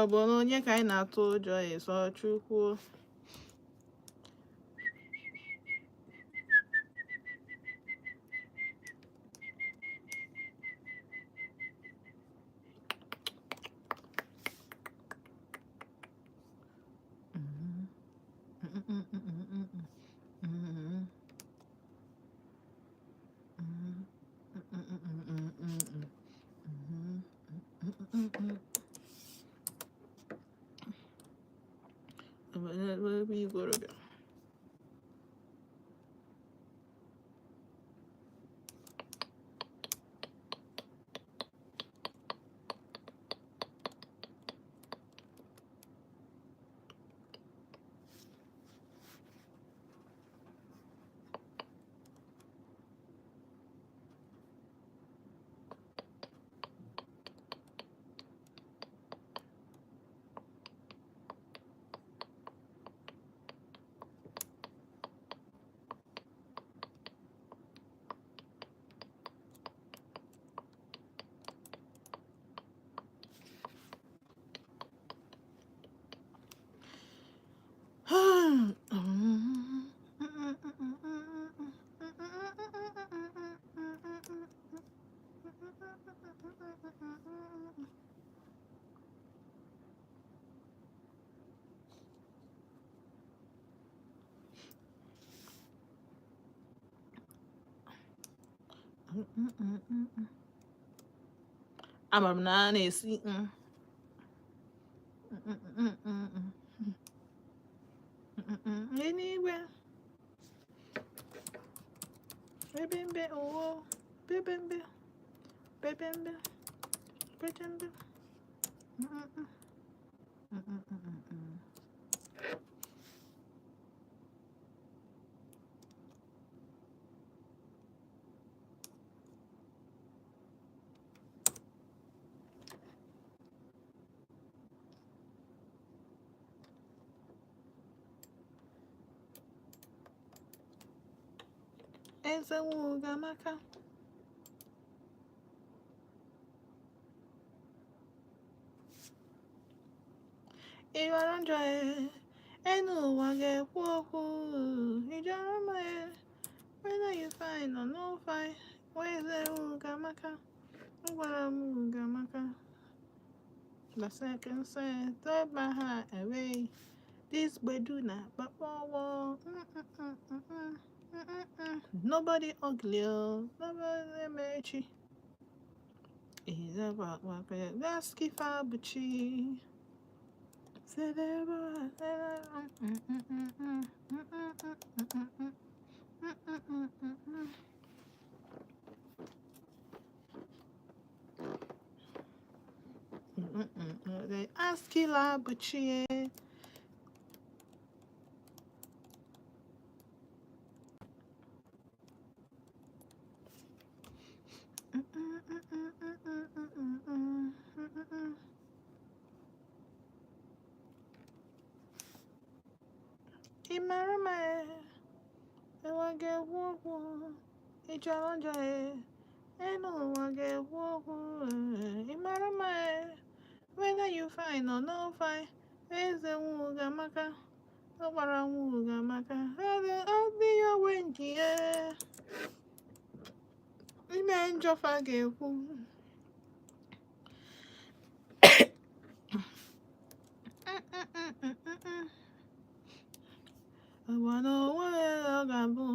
ọ bụ na onye ka anyị na-atụ ụjọ ya Sochukwu. Amara m na a na-esi eluigwe bebembe owo bebembe bebembe bebembe eze nwuga Maka ịghọrọ njọ enu ụwa ga-ekwu okwu ijọrọ mma whether you fine or no fine eze nwuga Maka ngwara m nwuga Maka the second say throw my heart away this beduna papawo nobody ugly nobody mechi is about what that's kifabuchi they ask kilabuchi Imarama ewage wogu ijalanja eno wage wogu Imarama whether you fine or no fine eze nwuga Maka agbara nwuga Maka adị ya wenji ime njọfa ga-ekwu agbana onwe ọ ga-abụ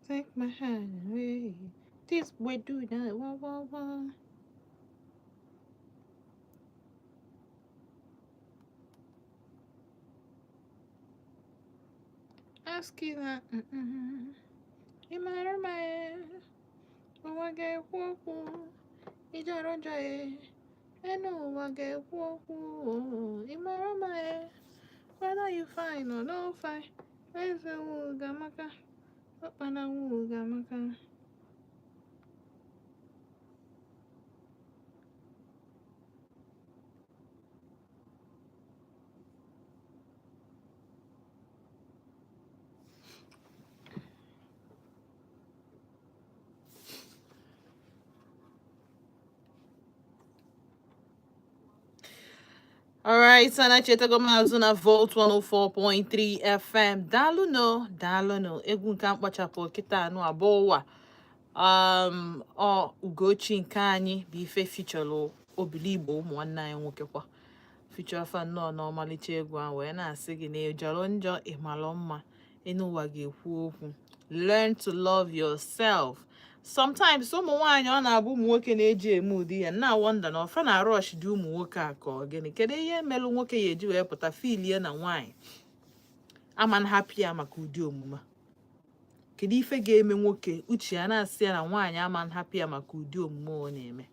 Take my hand away. This way do that. Wah, wah, wah. Ask you that. You matter, man. Oh, I get woo. Ijarojae. Enu, I get woo. You matter, man. Whether you fine or no fine. Where's the wooga maka? Upana wooga maka. All right, sana cheta mazuna Volt 104.3 FM. Dalu no. Egwu nke mkpachapụ kita anu abowa. Ugochi nke anyị bụ ife fichọrọ Obiligbo ụmụ nwanne anyị nwoke kwa. Fichọ afa nnọọ n'ọmalịcha egwu ahụ wee na-asị gị na ịjọrọ njọ ịmalụ mma ịnụ ụwa ga-ekwu okwu. Learn to love yourself. Sometimes ụmụ nwaanyị ọ na-abụ ụmụ nwoke na-eji eme ụdị ya na wonder na ọfa na rush dị ụmụ nwoke a ka ọ gịnị kedu ihe melụ nwoke ya eji wee pụta filie na nwaanyị ama na hapụ ya maka ụdị omume kedu ife ga-eme nwoke uche ya na-asị ya na nwaanyị ama na hapụ ya maka ụdị omume ọ na-eme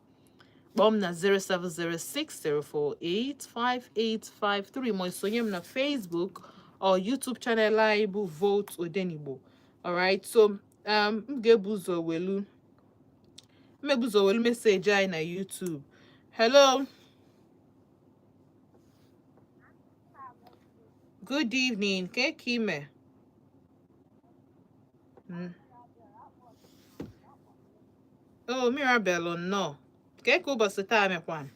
kpọọ m na 07060485853 ma sonye m na Facebook or YouTube channel anyị bụ Vote Odenigbo. Alright, so m ga-ebu ụzọ welu meseji anyị na YouTube. Hello. Good evening. Kekime. Oh, Mirabelle, no. Keke ụbọchị taa mekwan.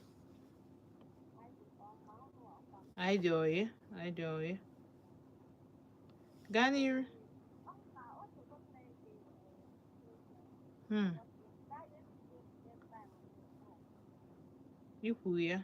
I do you. Gani. Ikwu ya.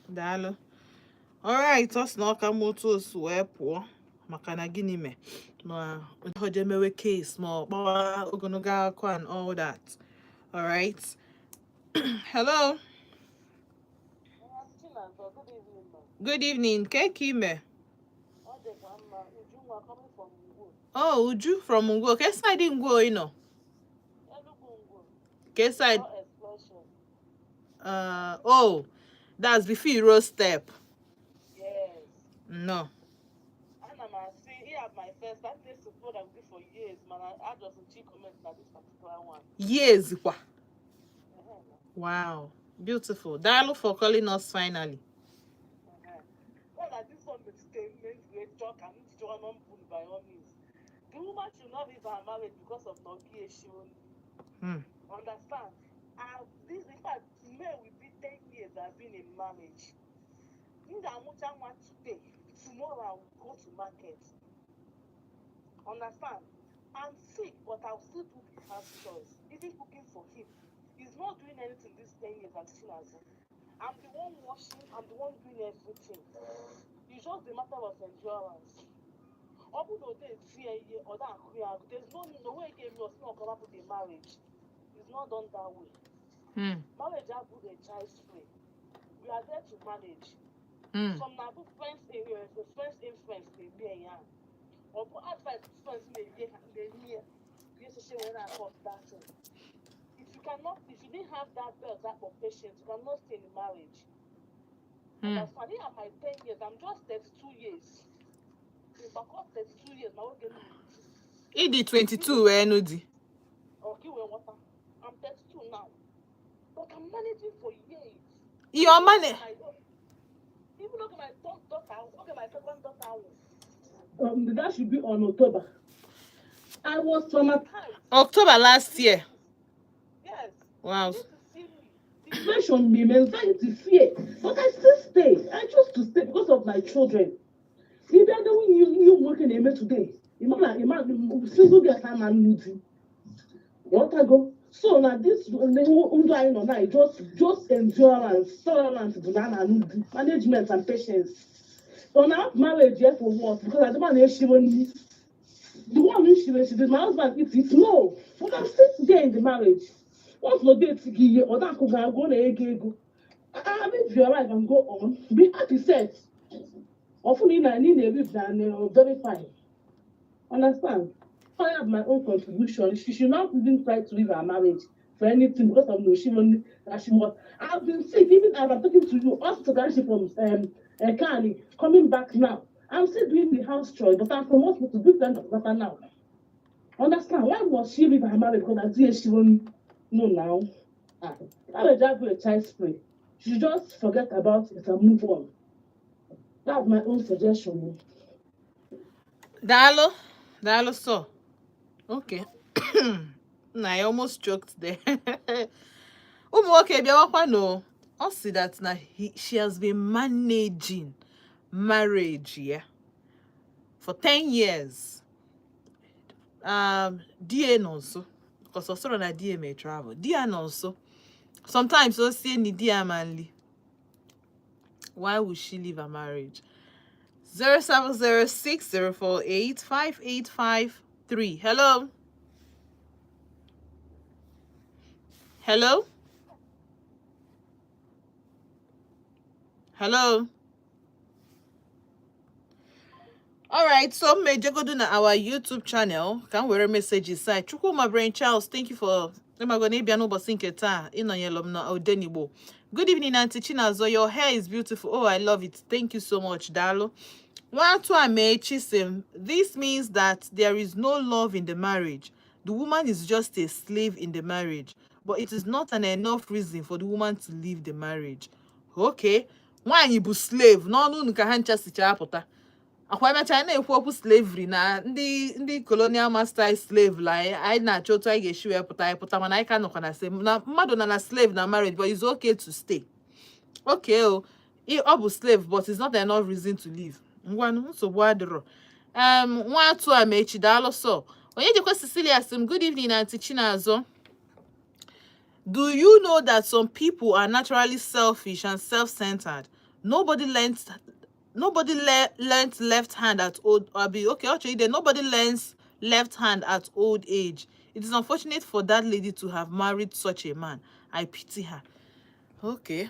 Daalụ. Alright, ọ sị na ọka moto osu wee pụọ maka na gịnị me na ọjọọ mewe case ma ọ kpawa ogologo akụkọ and all that. Alright. Hello. Good evening. Kekime. Oh, Uju from Ogwu. Okay, side in Ogwu, you know. Okay, side. Oh, that's before you roll step. Yes. No. And I'm saying, here my first, that place support I'm good for years, man. I just check comments on this particular one. Years. Wow. Beautiful. Dialogue for calling us finally. Well, like this one statement, we talk and it's join on by all means. The woman should not leave her marriage because of no issue. Understand? This in fact, men will be 10 years I've been in marriage. Today, tomorrow I will go to market. Understand? I'm sick, but I'll still do the house chores. Even cooking for him. He's not doing anything this 10 years I'm still as I'm the one washing, I'm the one doing everything. It's just a matter of endurance. There's no way game was not come up with a marriage. It's not done that way. Marriage has put a child's free. We are there to manage. Some now friends influence they be young. Or outside friends may be near. Yes, when I talk that thing. If you didn't have that that of patience, you cannot stay in marriage. That's why I'm my 10 years. I'm just 32 years. But 32 years, my work He did 22, Nudi. Okay, I'm 32 now. But I'm managing for years. Your money. Even look at my daughter, look at my second daughter. That should be on October. I was traumatized. October last year. Yes. Wow. You need to see me. Depression, me, anxiety, fear. But I still stay. I chose to stay because of my children. If they're doing you working in today, imagine single girl time and losing. What I go? So now this now just endurance, tolerance, banana, management and patience. So now marriage here for what? Because I don't want to she won't the one who she did my husband it no. But I'm still there in the marriage. Once no date to give or that could go na ego. I mean if you arrive and go on, be happy set. Often I need a live than very fine. Understand? I have my own contribution. She should not even try to leave her marriage for anything because of no she was. I've been sick even as I'm talking to you. Also that she from Kani coming back now. I'm still doing the house chore, but I'm from hospital to do kind of matter now. Understand? Why must she leave her marriage because I see she won't know now? I will just do a child spray. She should just forget about it and move on. That's my own suggestion. Dalo so. Okay. I almost joked there. Okay, no. I'll see that now she has been managing marriage, yeah, for 10 years. DA also. Because also na DA may travel. DA also. Sometimes so see ni DA manly. Why would she leave a marriage? 0706-048-5853. Hello. Hello. Hello. All right, so major go to our YouTube channel. Can we messages side? Chuku my brain Charles. Thank you for. Odenigbo. Good evening, Auntie Chinazo. Your hair is beautiful. Oh, I love it. Thank you so much, Dalo. This means that there is no love in the marriage. The woman is just a slave in the marriage. But it is not an enough reason for the woman to leave the marriage. Okay. Nwanyi bụ slave. No, nka ha ncha sicha apụta. Akwa mecha na-ekwu okwu slavery na ndị colonial master slave la anyị na-achọ otu anyị ga-esi wee pụta mana anyị ka nọkwa na same na mmadụ na slave na marriage, but it's okay to stay. Okay, ọ bụ slave but it's not enough reason to leave. Ngwanụ nsogbu adịrọ. Nwa atụ Amechi daalụ sọ. Onye jekwa Cecilia sim, good evening Auntie Chinazo. Do you know that some people are naturally selfish and self-centered? Nobody learns left hand at old nobody learns left hand at old age. It is unfortunate for that lady to have married such a man. I pity her. Okay.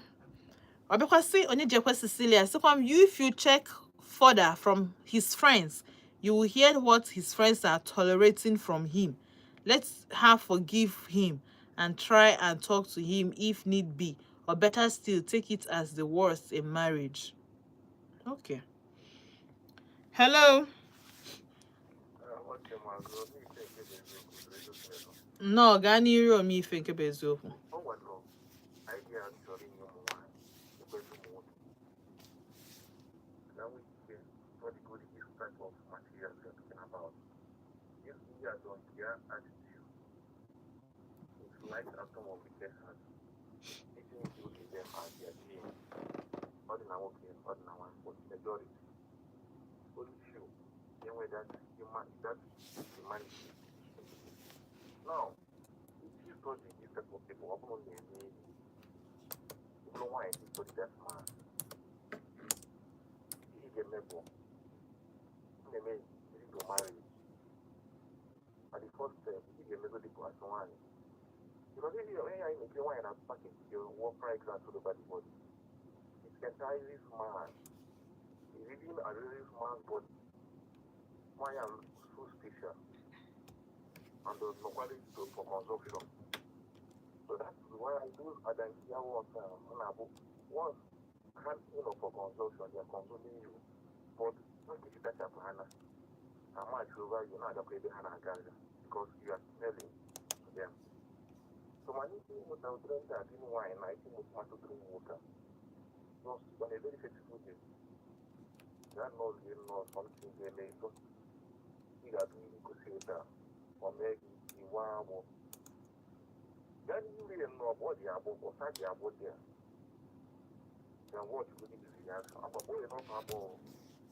Cecilia, so if you check further from his friends, you will hear what his friends are tolerating from him. Let's forgive him and try and talk to him if need be, or better still, take it as the worst in marriage. Okay. Hello. No, Gani me think about so. Now, if you told me this type of people, I'm not going to you know why you told that man. He get member. He may lead to marriage. At the first step, he get member to go as one. Because if you are in a wine and package, you walk right glass to the body. It can tie this man. He's living a this man's body. Why am so special? And there's no quality for consumption. So that's why I do identify once once can't for consumption, they're consuming you. But Once you touch up Hannah, how much over you know the way Hannah Gaza because you are smelling them. So my meeting with our drink that in wine, I think with much to drink water. So when a very faithful day, that knows you know something they may so you got to say that or maybe you want. Then you really know what the above or side the above there. Then what you really see as a boy not about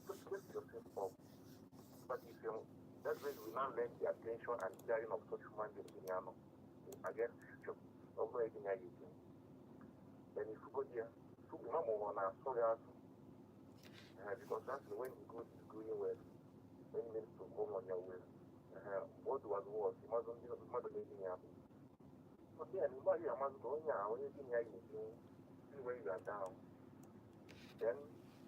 just lift yourself up. But if you that's when we now learn the attention and hearing of such human beings against future of anything I use. Then if you go there, so we know more on our story because that's the way you go to going well. When you need to move on your way. What was, you mustn't make me happen. But then, you must go now, anything I use, when you are down. Then,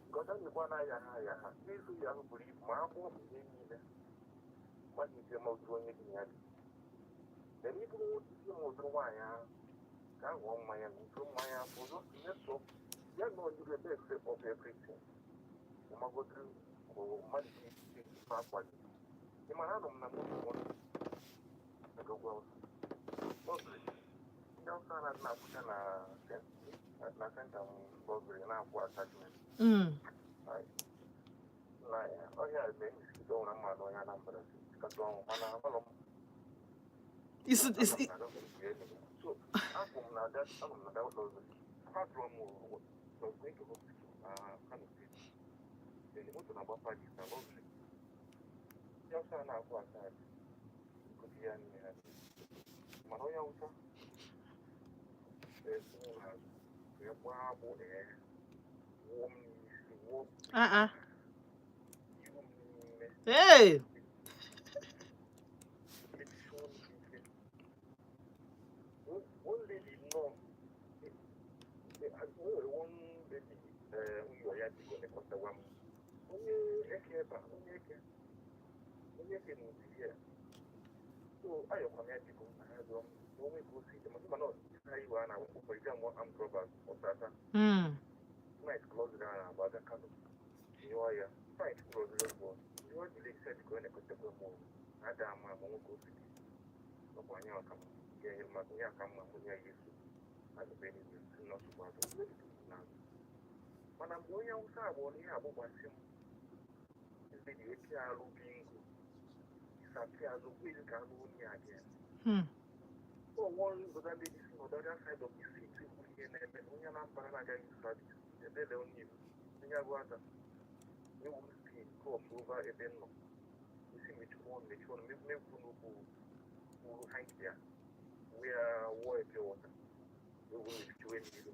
because I'm the one I have, this is the belief, my home is in what is the most doing it in the then if you want to see more than why I want my own from my for those network, you know you the best of everything. You must go through or money backward. You might have them number one. I go well. Lovely. You also have not put an accent on Bobby and I've got attachment. Right. Like, oh yeah, then you don't have my number. Because It's so I'm from that was apart from was going to hospital kind of thing. Then you go to number 5 is about just an hour outside. Could be any Manoya Uta. There's no warm. Hey. One lady no. I know one lady you are to go to the one. Only a care, so I am connected to only go see the Mano. I want to, for example, I'm Robert or Tata. Might close down about the candle. You are fight close the door. You are the lady said going to the more. Adam, I won't go see. No one will come. Yeah, Maria come when you are used to. As a baby, not so bad. When I'm going outside, I want to have one sim. Is the APR looking good? It's a pair of wheels can only again. So one was on the other side of the city, and when you're not Paranaga, they don't need water. You will see cross over a demo. You see which one, maybe who hang there. We are worth your water. We will join you.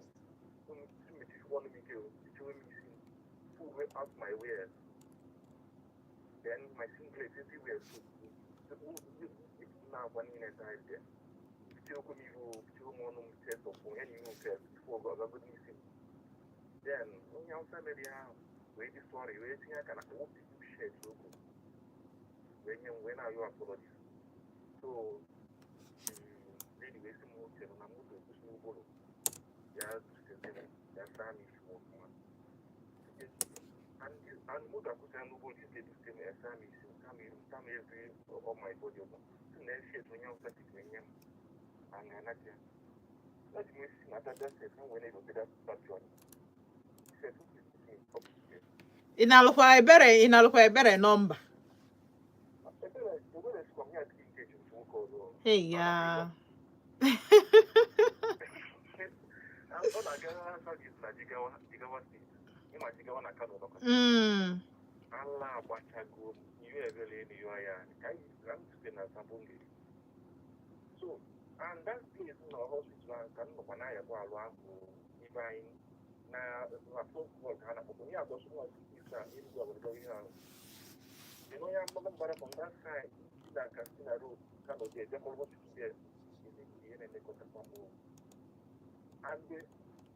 Which one we go, join me, who will out my way. Then my singlet everywhere. So now one in a time there. Still could you two more test of any new test before God good missing. Then when you outside maybe wait this story, waiting I can hope you share so good. When are you apologies? So lady wasting more than I'm going to do no bolo. Yeah, that's family for one. And more than could I know what you did to me as family, some every of my body. Next year when you're starting and another. Let me see another session when it will be that patron. Inalukwa ebere number. Hey yeah. So, and that is in our hospital and can open a wall divine. Now, I thought, well, I was not in the going on. You know, I'm not from that side, that Castina Road, kind of the devil was there. And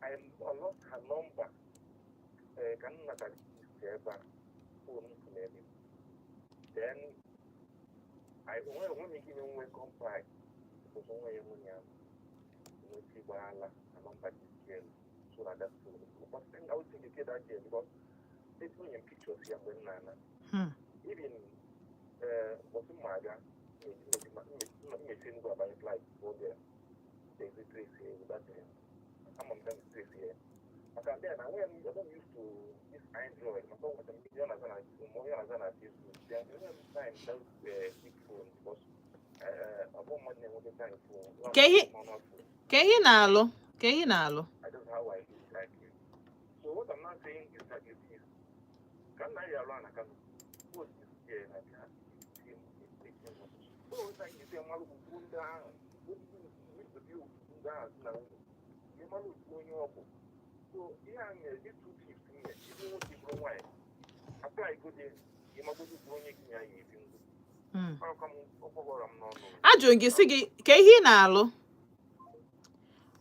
I lost her number. Can not ever phone to me. Then I only give him a comply. Because only a money. No Tibala, a number is so that's but I would think you get that because taking in pictures here when Nana. Even what's Maka, about it like for the exit trace here with that. I'm on them trace here. But then I went, I don't used to this Android. My phone was a million as an artist. There are time that big phone because I want money all the time for. Kehi nalo. I don't know how I do like you. So what I'm not saying is that it is. Can I run? I can post this here and I can see it. So it's like you say, I'm going to down. What do you need to do down now? You're going up. So, yeah, these 2 tips here, you know what you go away. After I go there, you might go to Brony. How come over? I'm not. I join you, Siggy, Kehi nalo.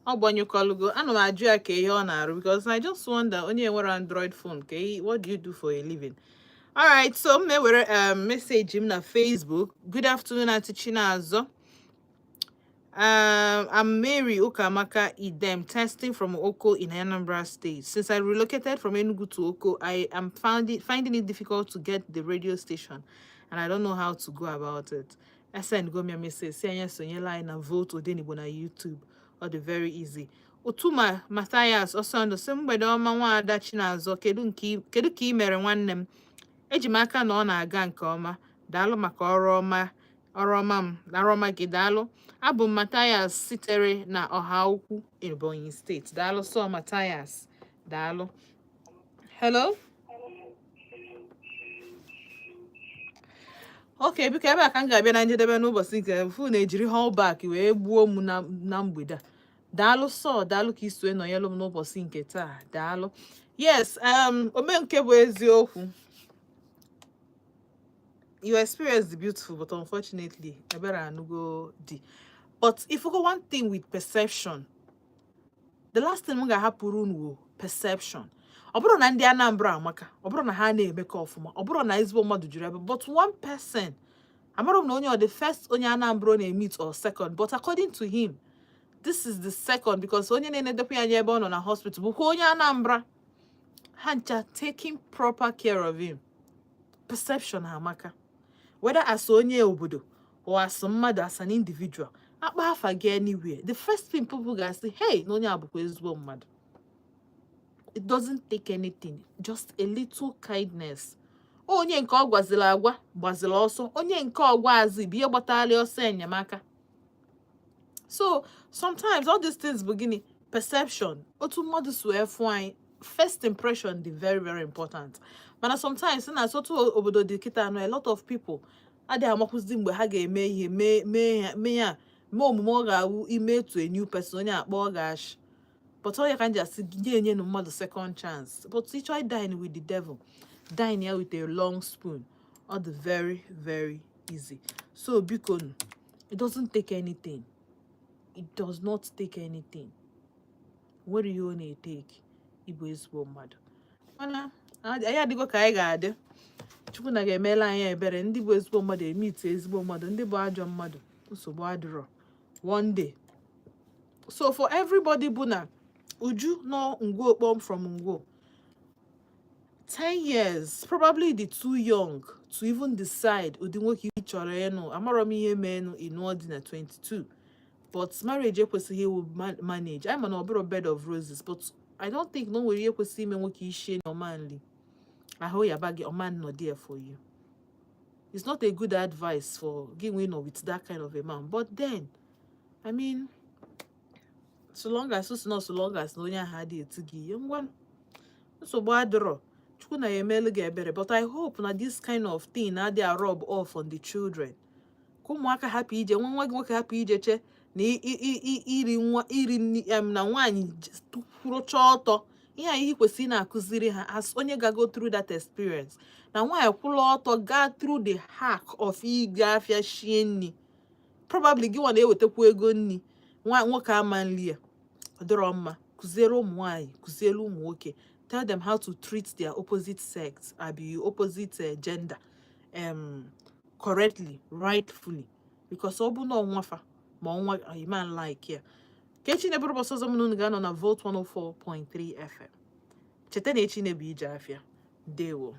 Oh, when you call go, I know I do a Kehi because I just wonder, only you wear Android phone, Kehi, what do you do for a living? All right, so me were message him na Facebook. Good afternoon, Auntie Chinazo. I'm Mary Ukamaka Idem, testing from Oko in Anambra State. Since I relocated from Enugu to Oko, I am finding it difficult to get the radio station, and I don't know how to go about it. I send go me a message, say yes, on your line and vote ODENIGBO na YouTube, or the very easy. Utuma Matthias also on the same way. Don't want that Chinazo. Kedu ki mere nwannem. Ejimaka na ọ na-aga nke ọma. Daalụ maka ọrụ ọma gị daalụ. Abụ Matthias sitere na Ọha Ukwu, Ebonyi State. Daalụ so Matthias. Daalụ. Hello? Okay, biko ebe a ka m ga-abịa na njedebe n'ụbọchị nke fu na-ejiri hallback wee gbuo m na mgbede a. Daalụ so, daalụ ka iso nọnyelụ m n'ụbọchị nke taa. Daalụ. Yes, omenke bụ eziokwu. Your experience is beautiful, but unfortunately, I better not go deep. But if we go one thing with perception, the last thing we got Hapulu was perception. Obro na ndi Anambra amaka, obro na ha na-emeka ofuma, obro na ezigbo mmadụ juru ebe, but one person, amarom na onye or the first onye Anambra na-meet or second, but according to him, this is the second because onye na-enedekwa ya ebe ọ nọ na hospital bụ onye Anambra. Hancha taking proper care of him. Perception amaka. Whether as onye obodo or as somebody as an individual, anywhere. The first thing people guys say, hey, no mad. It doesn't take anything, just a little kindness. Onye nke ogwazila agwa, gbazila also. Onye nke ogwazi biye gbatali ose enyemaka. So sometimes all these things beginning perception. Otu mmadụ swear fine. First impression is very, very important. But sometimes, a lot of people are there mgbe ha ga-eme ihe mee ya omume ọ ga-awụ ime to a new person onye akpọ gash. But all you can just nye no mmadụ second chance. But you try dine with the devil. Dine here with a long spoon. All the very, very easy. So biko, it doesn't take anything. It does not take anything. What do you want to take? Igbo ezigbo mmadụ. Mana anyị adịgo ka anyị ga-adị. Chukwu na ga-emela anyị ebere ndị bụ ezigbo mmadụ emite ezigbo mmadụ ndị bụ ajọ mmadụ nsogbu adịrọ one day. So for everybody bụ na Uju no Ngwo Okpom from Ngwo. 10 years, probably the too young to even decide ụdị nwoke ị chọrọ ịnụ. Amarọ m ihe mee ịnụ ọdị na 22. But marriage ekwesịghị will manage. I'm an obero bed of roses, but I don't think no way ekwesịghị ime nwoke ishe na ọmanli. I hope your bag man not there for you. It's not a good advice for giving with that kind of a man. But then, I mean, so long as no one had it to give one. So bad draw. But I hope that this kind of thing now they are rub off on the children. Come waka happy ije, one waka happy ije che ni iri na Nwanyi rocha ọtọ. Ihe anyị kwesịrị na-akụziri ha as onye go through that experience. Na Nwanyi kwụrụ ọtọ ga through the hack of ịga afịa shie nni. Probably gị wana ewetekwa ego nni. Nwoke amanli ya. Ọdịrọ mma. Kụziere ụmụ Nwanyi, kụziere ụmụ nwoke. Tell them how to treat their opposite sex, opposite gender, correctly, rightfully. Because obu no nwafa, ma nwa a man like here. Kechi ne buru boso zamu nunu gano na Vote 104.3 FM. Chete ne echi ne bi ije afia. Dewo.